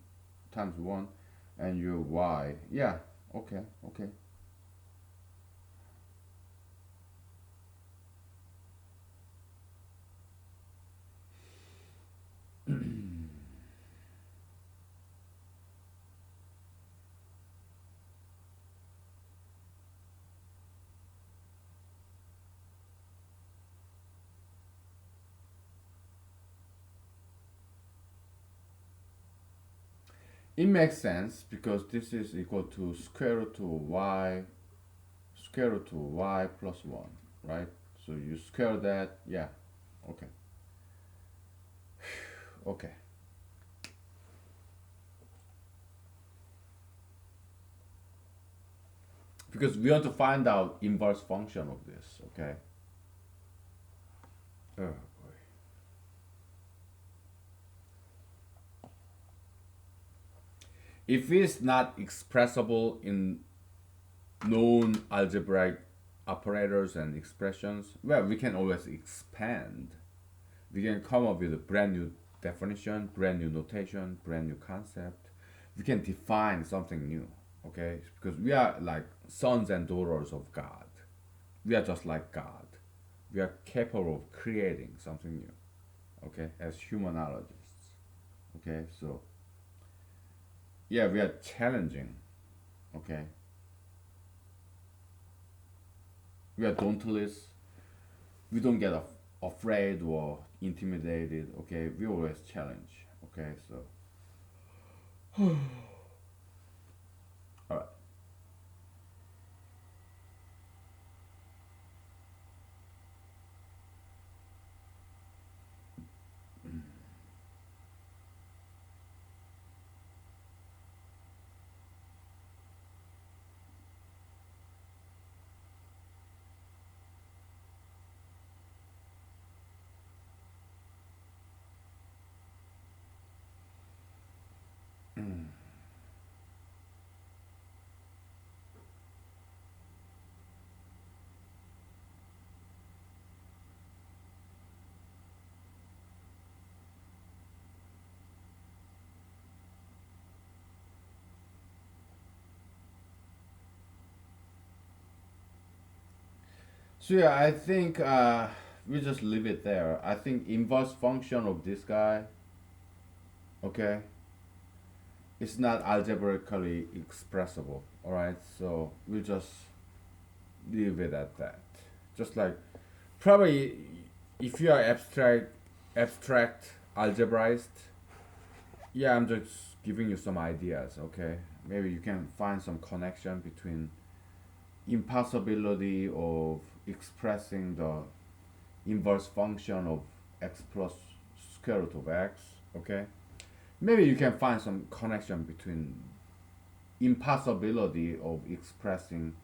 [SPEAKER 1] times 1, and you have y. Yeah, okay, okay. It makes sense because this is equal to square root of y, square root of y plus 1, right? So you square that, yeah, okay, okay. Because we want to find out inverse function of this, okay? Oh boy. If it's not expressible in known algebraic operators and expressions, well, we can always expand. We can come up with a brand new definition, brand new notation, brand new concept. We can define something new, okay? Because we are like sons and daughters of God. We are just like God. We are capable of creating something new, okay? As humanologists, okay? So, yeah, we are challenging, okay? We are dauntless. We don't get afraid or intimidated, okay? We always challenge, okay? So, all right. So yeah, I think we just leave it there. I think inverse function of this guy, okay, it's not algebraically expressible. All right, so we just leave it at that. Just like probably if you are abstract algebraist, yeah, I'm just giving you some ideas. Okay, maybe you can find some connection between impossibility of expressing the inverse function of x plus square root of x. Okay, maybe you can find some connection between impossibility of expressing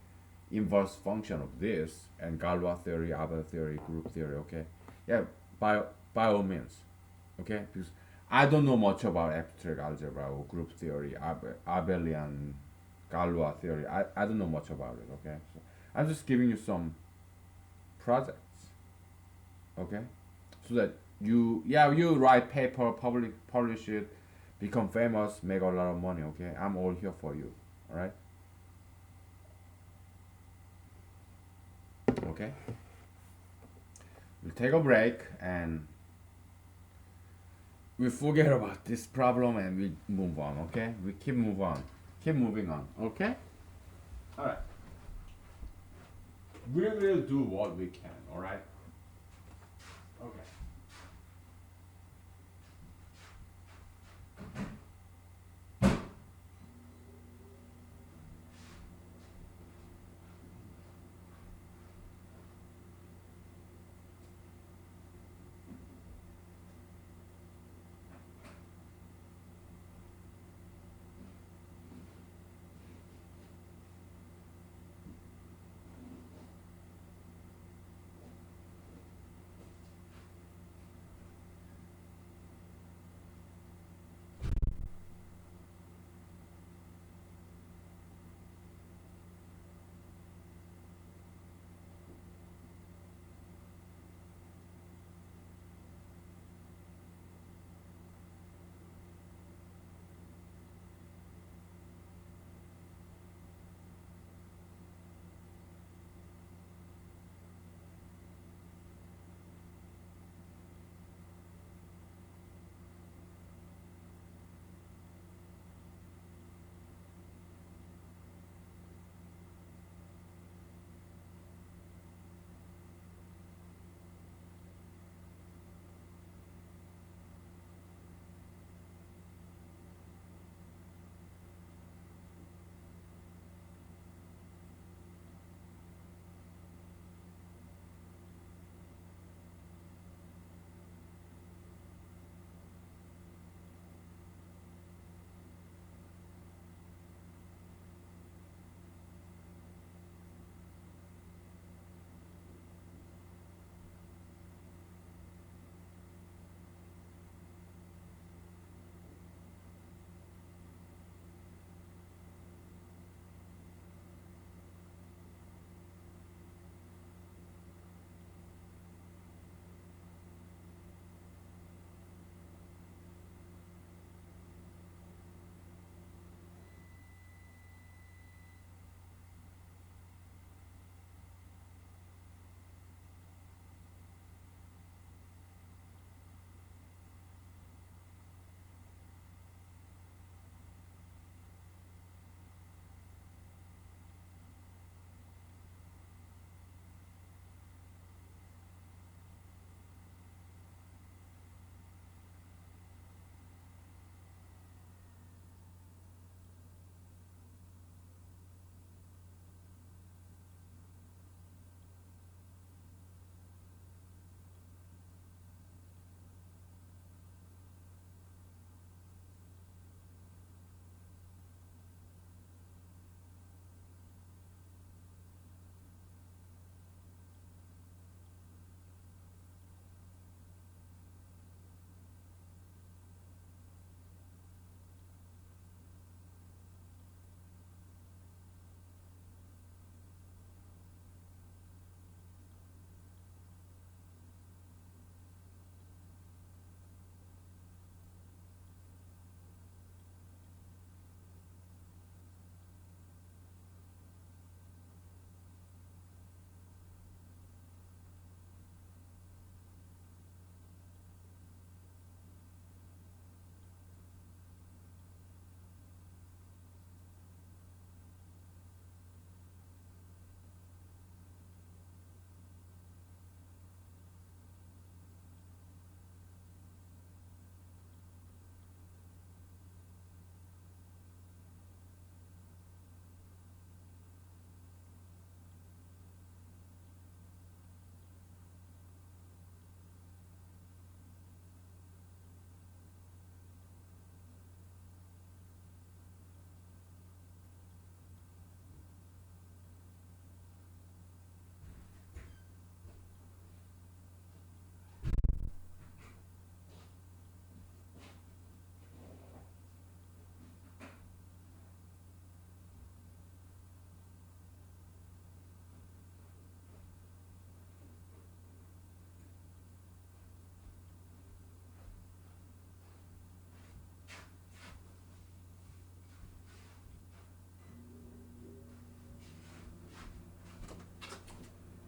[SPEAKER 1] inverse function of this and Galois theory, Abel theory, group theory. Okay, yeah, by all means. Okay, because I don't know much about abstract algebra or group theory, Abelian, Galois theory. I don't know much about it. Okay, so I'm just giving you some projects. Okay, so that you write paper, publish it, become famous, make a lot of money. Okay, I'm all here for you. All right. Okay. We'll take a break and we forget about this problem and we move on. Okay, we keep moving on. Okay. All right. We will do what we can. All right. Okay.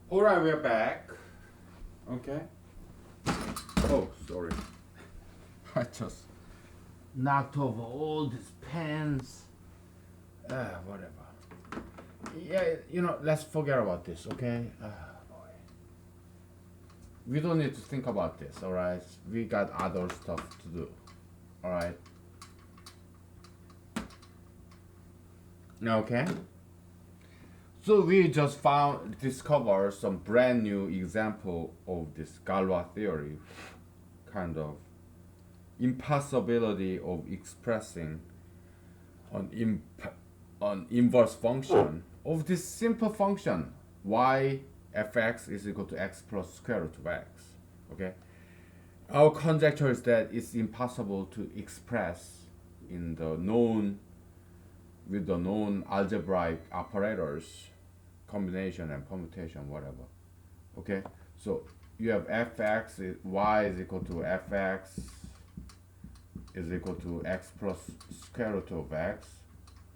[SPEAKER 1] All right, we're back. Okay. Oh, sorry. I just knocked over all these pens. Whatever. Yeah, let's forget about this, okay? Boy. We don't need to think about this, all right? We got other stuff to do, all right? Okay. So we just discovered some brand new example of this Galois theory, kind of impossibility of expressing an, an inverse function of this simple function y fx is equal to x plus square root of x. Okay, our conjecture is that it's impossible to express in the known with the known algebraic operators, combination and permutation, whatever. Okay, so you have y is equal to fx is equal to x plus square root of x.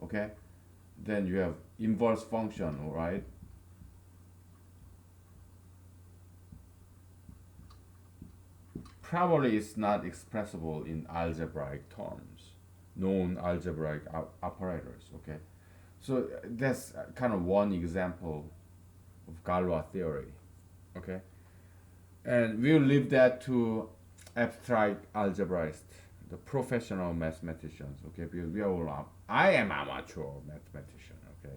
[SPEAKER 1] Okay, then you have inverse function, right? Probably it's not expressible in algebraic terms, known algebraic operators. Okay, so that's kind of one example of Galois theory. Okay, and we'll leave that to abstract algebraists, the professional mathematicians. Okay, because we are all I am amateur mathematician. Okay,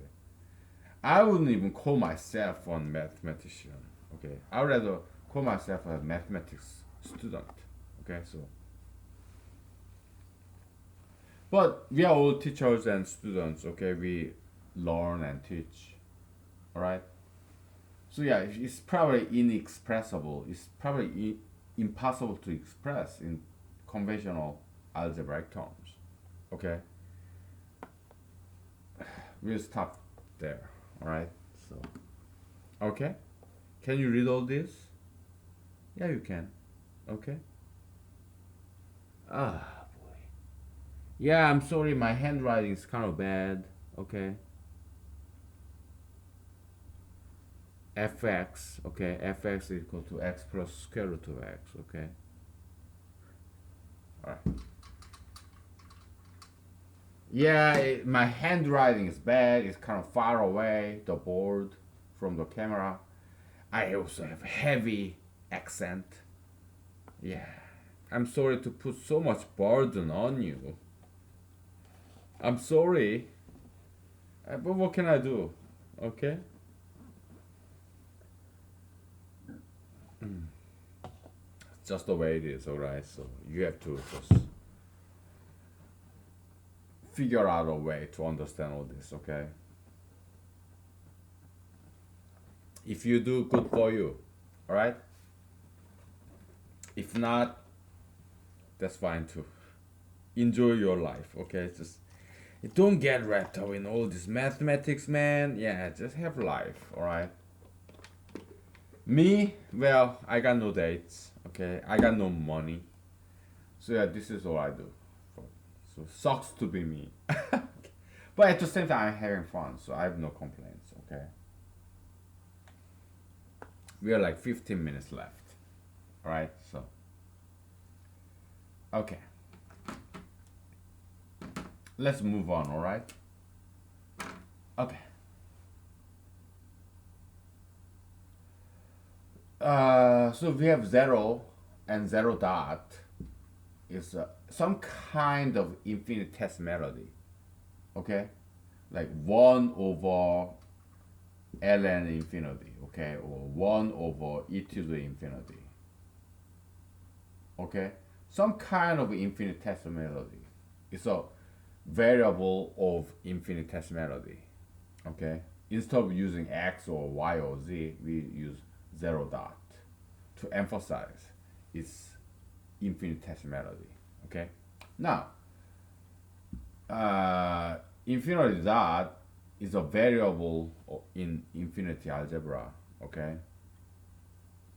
[SPEAKER 1] I wouldn't even call myself a mathematician. Okay, I would rather call myself a mathematics student. Okay, so but we are all teachers and students. Okay, we learn and teach. All right. So yeah, it's probably inexpressible. It's probably impossible to express in conventional algebraic terms. Okay, we'll stop there. All right. So okay, can you read all this? Yeah, you can. Okay. Ah, boy. Yeah, I'm sorry. My handwriting is kind of bad. Okay. Fx. Okay. Fx is equal to x plus square root of x. Okay. All right. Yeah, my handwriting is bad. It's kind of far away, the board from the camera. I also have heavy accent. Yeah. I'm sorry to put so much burden on you. I'm sorry. But what can I do? Okay? It's just the way it is, alright? So you have to just figure out a way to understand all this, okay? If you do, good for you, alright? If not, that's fine too. Enjoy your life, okay? Just don't get wrapped up in all this mathematics, man. Yeah, just have life, alright? Me, well, I got no dates, okay? I got no money. So yeah, this is all I do. So sucks to be me. But at the same time, I'm having fun, so I have no complaints, okay? We are like 15 minutes left, alright? So, okay. Let's move on, alright? Okay. So we have 0 and 0 dot is some kind of infinitesimality, okay? Like 1 over ln infinity, okay? Or 1 over e to the infinity, okay? Some kind of infinitesimality. It's a variable of infinitesimality, okay? Instead of using x or y or z, we use 0 dot to emphasize its infinitesimality, okay? Now, infinity dot is a variable in infinity algebra, okay?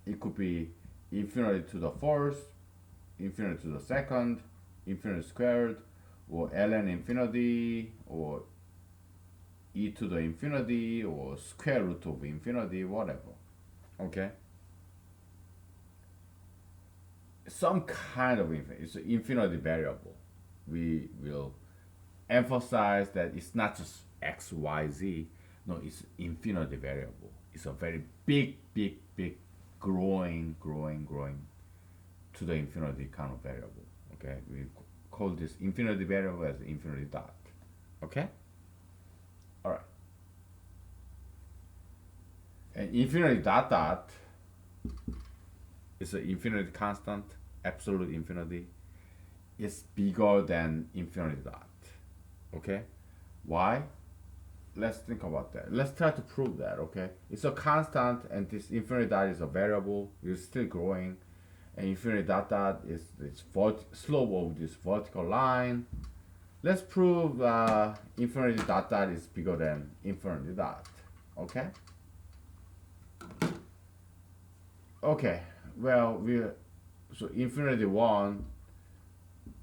[SPEAKER 1] It could be infinity to the first, infinity to the second, infinity squared, or ln infinity, or e to the infinity, or square root of infinity, whatever. Okay, some kind of infinite. It's an infinity variable. We will emphasize that it's not just x, y, z. No, it's infinity variable. It's a very big, big, big, growing, growing, growing to the infinity kind of variable. Okay, we call this infinity variable as infinity dot. Okay, all right. And infinity dot dot is an infinity constant, absolute infinity. It's bigger than infinity dot. Okay, why? Let's think about that. Let's try to prove that. Okay, it's a constant, and this infinity dot is a variable. It's still growing, and infinity dot dot is this slope of this vertical line. Let's prove infinity dot dot is bigger than infinity dot. Okay. Okay. Well, we so infinity one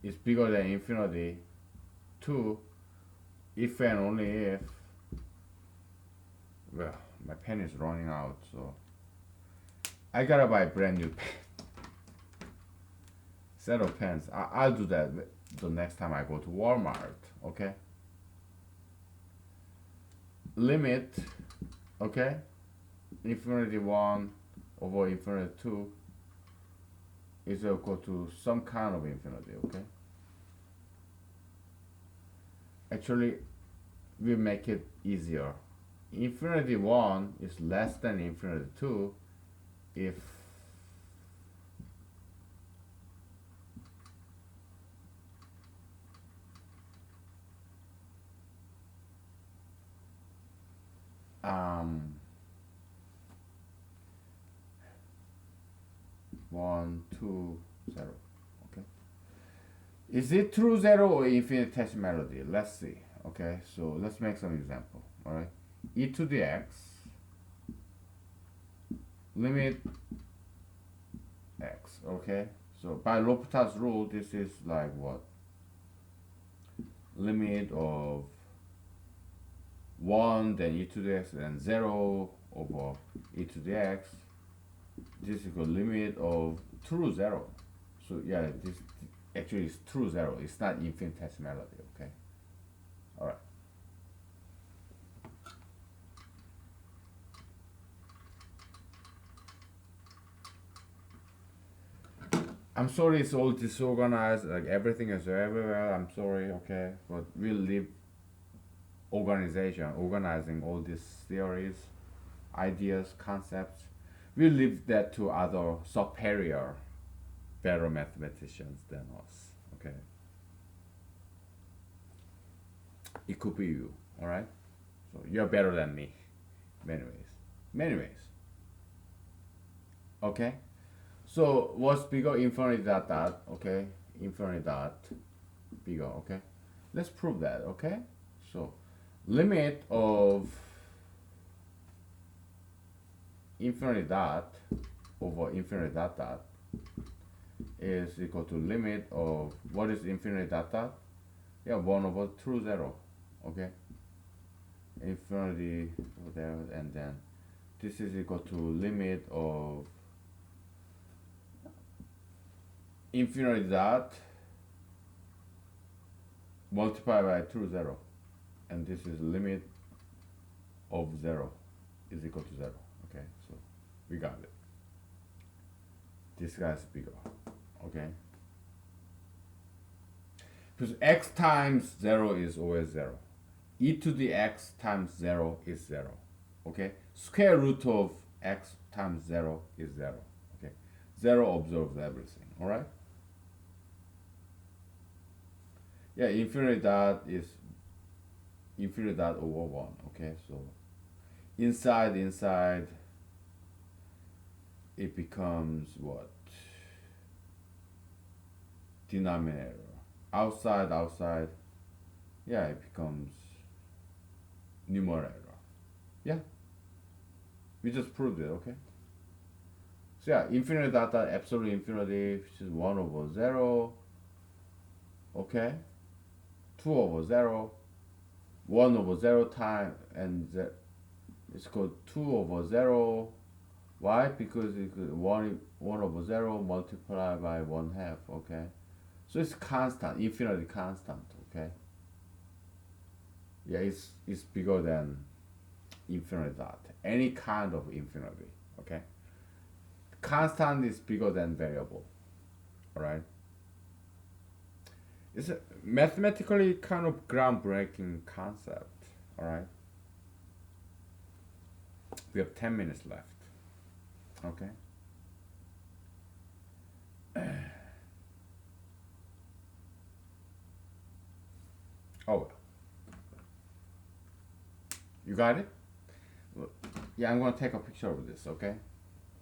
[SPEAKER 1] is bigger than infinity two if and only if, well, my pen is running out, so I gotta buy a brand new pen. Set of pens. I'll do that the next time I go to Walmart. Okay. Limit. Okay. Infinity one over infinity two is equal to some kind of infinity. Okay. Actually, we make it easier. Infinity one is less than infinity two if um 1, 2, 0. Okay. Is it true zero or infinitesimality? Let's see. Okay, so let's make some example. All right, e to the x limit x. Okay, so by L'Hopital's rule, this is like what? Limit of 1, then e to the x, and 0 over e to the x. This is equal limit of true 0. So yeah, this actually is true 0. It's not infinitesimality. Okay, all right. I'm sorry it's all disorganized, like everything is everywhere. I'm sorry, okay? But we'll leave organizing all these theories, ideas, concepts. We'll leave that to other superior, better mathematicians than us, okay? It could be you, alright? So you're better than me, many ways. Many ways, okay? So what's bigger? Infinity dot dot, okay? Infinity dot bigger, okay? Let's prove that, okay? So limit of infinity dot over infinity dot dot is equal to limit of what is infinity dot dot? Yeah, 1 over true 0, okay? Infinity there, and then this is equal to limit of infinity dot multiplied by true 0, and this is limit of 0 is equal to 0. Okay, so we got it. This guy's bigger. Okay, because x times 0 is always 0. E to the x times 0 is 0. Okay, square root of x times 0 is 0. Okay, 0 observes everything. All right. Yeah, infinity dot is infinity dot over 1. Okay, so inside it becomes what? Denominator. Outside, yeah, it becomes numerator. Yeah, we just proved it, okay? So yeah, infinity dot dot absolute infinity, which is 1 over 0, okay? 2 over 0, 1 over 0 time, and it's called 2 over 0 Why? Because it could one over zero multiplied by one half. Okay, so it's constant, infinity constant. Okay, yeah, it's bigger than infinite dot. Any kind of infinity. Okay, constant is bigger than variable. All right, it's a mathematically kind of groundbreaking concept. All right, we have 10 minutes left. Okay. Oh, you got it? Well, yeah, I'm gonna take a picture of this, okay?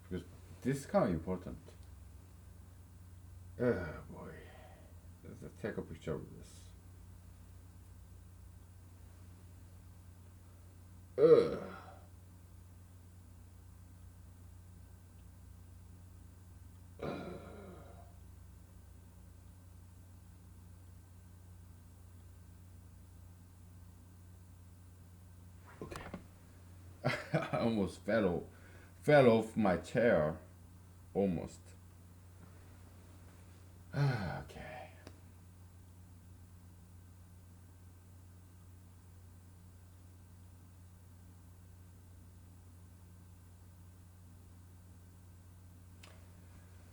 [SPEAKER 1] Because this is kind of important. Oh boy, let's take a picture of this. Ugh. Okay. I almost fell off my chair. Almost. Okay.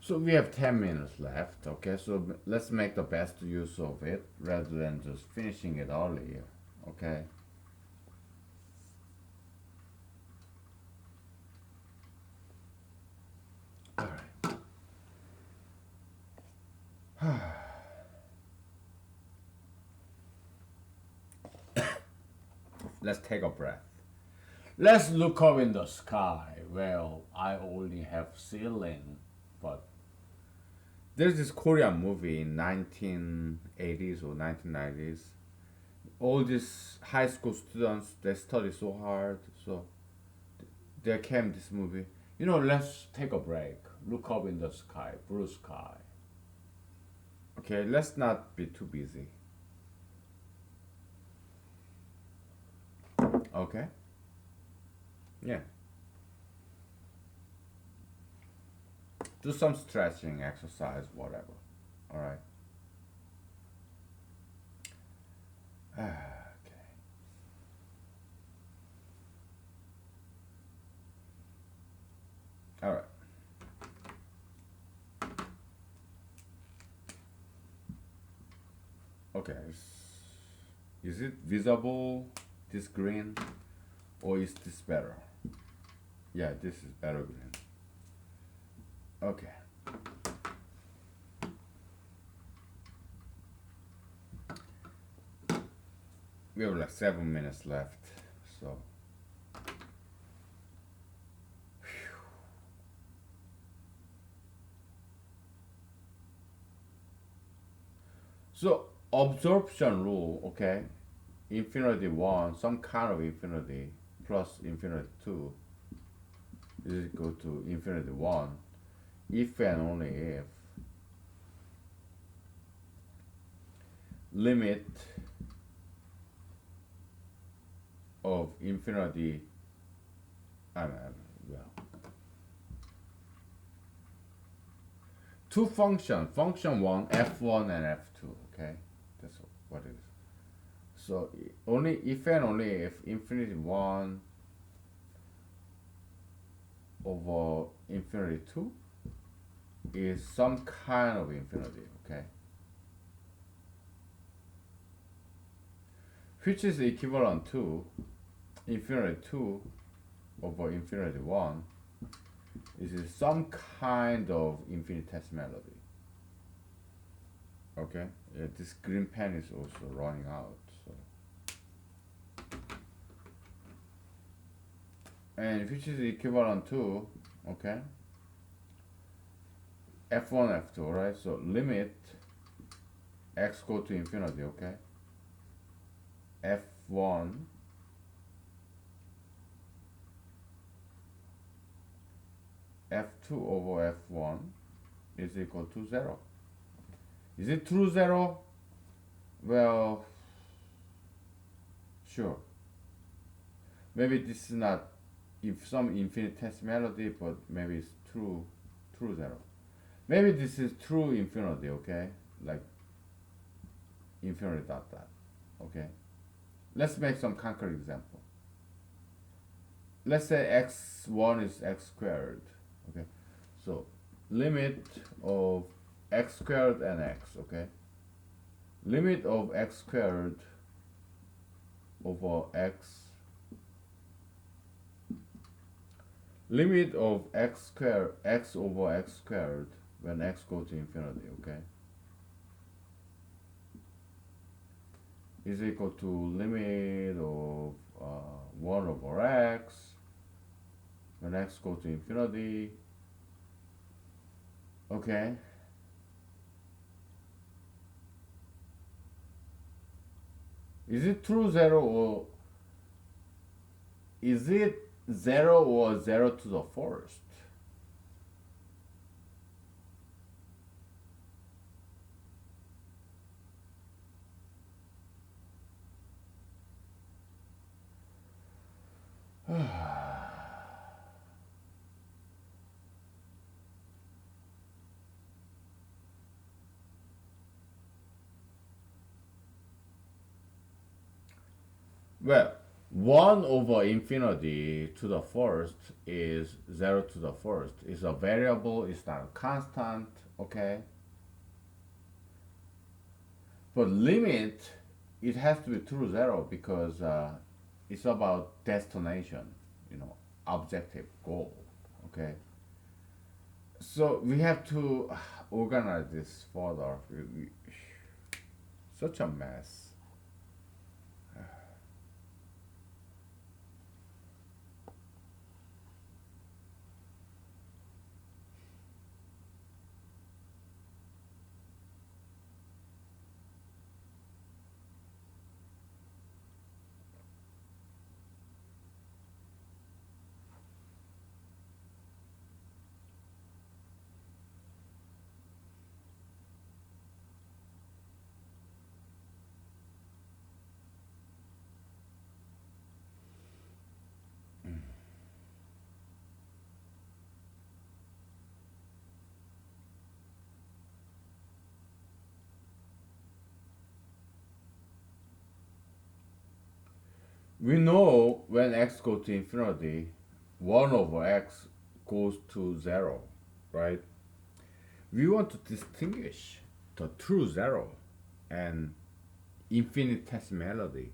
[SPEAKER 1] So we have 10 minutes left, okay? So let's make the best use of it rather than just finishing it earlier, okay? All right. Let's take a breath. Let's look up in the sky. Well, I only have ceiling, but there's this Korean movie in 1980s or 1990s. All these high school students they study so hard, so there came this movie. Let's take a break. Look up in the sky, blue sky. Okay, let's not be too busy. Okay, yeah. Do some stretching, exercise, whatever. All right. Okay. All right. Okay. Is it visible? This green, or is this better? Yeah, this is better green. Okay. We have like 7 minutes left, so. So absorption rule, okay? Infinity one, some kind of infinity plus infinity two is equal to infinity one, if and only if limit of infinity. Well, two function one, f1 and f2. Okay, that's what it is. So only if and only if infinity one over infinity two is some kind of infinity. Okay, which is equivalent to infinity two over infinity one is some kind of infinitesimality. Okay, yeah, this green pen is also running out. So, and which is equivalent to, okay, f1 f2, right? So limit x go to infinity, okay, f1 f2 over f1 is equal to 0. Is it true 0? Well, sure. Maybe this is not if some infinitesimality, but maybe it's true zero. Maybe this is true infinity, okay? Like infinity dot dot, okay? Let's make some concrete example. Let's say x1 is x squared, okay? So limit of x squared and x, okay? Limit of x squared over x, limit of x squared, x over x squared when x goes to infinity, okay, is equal to limit of 1 over x when x goes to infinity, okay. Is it true zero, or is it 0 or 0 to the first? Well, 1 over infinity to the first is 0 to the first. It's a variable, it's not a constant, okay? But limit, it has to be true 0 because it's about destination, you know, objective, goal, okay? So we have to organize this further. Such a mess. We know when x goes to infinity, 1 over x goes to 0, right? We want to distinguish the true 0 and infinitesimality,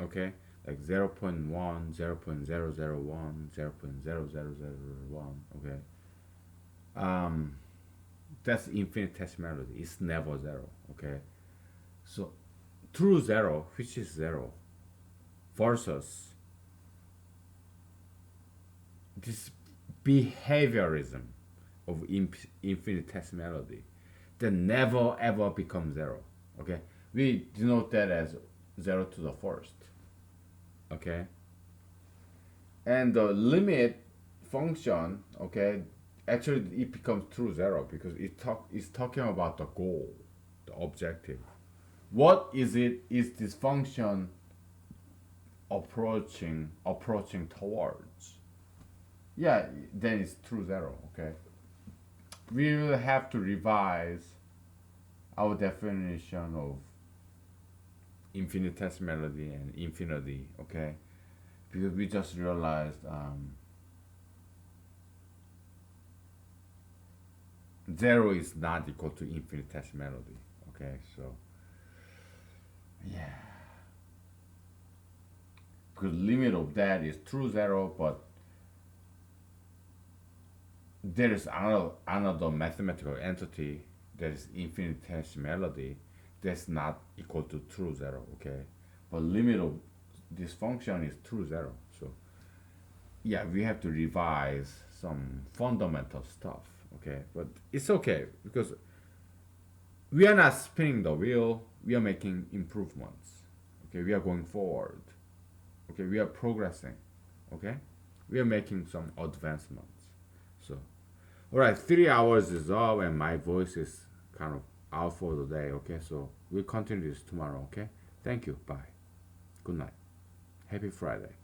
[SPEAKER 1] okay? Like 0 0.1, 0 0.001, 0 0.0001, okay? Um, that's infinitesimality. It's never 0, okay? So true 0, which is 0, versus this behaviorism of infinitesimality that never ever becomes 0, okay. We denote that as 0 to the first, okay. And the limit function, okay, actually it becomes true 0 because it's talking about the goal, the objective. What is it? Is this function approaching towards? Yeah, then it's true 0, okay. We will have to revise our definition of infinitesimality and infinity, okay, because we just realized 0 is not equal to infinitesimality, okay. So yeah, because limit of that is true 0, but there is another mathematical entity that is infinitesimality that's not equal to true 0, okay. But limit of this function is true 0. So yeah, we have to revise some fundamental stuff, okay. But it's okay because we are not spinning the wheel, we are making improvements, okay. We are going forward, okay. We are progressing, okay. We are making some advancements. So all right, 3 hours is up and my voice is kind of out for the day, okay. So we'll continue this tomorrow, okay. Thank you, bye, good night, happy Friday.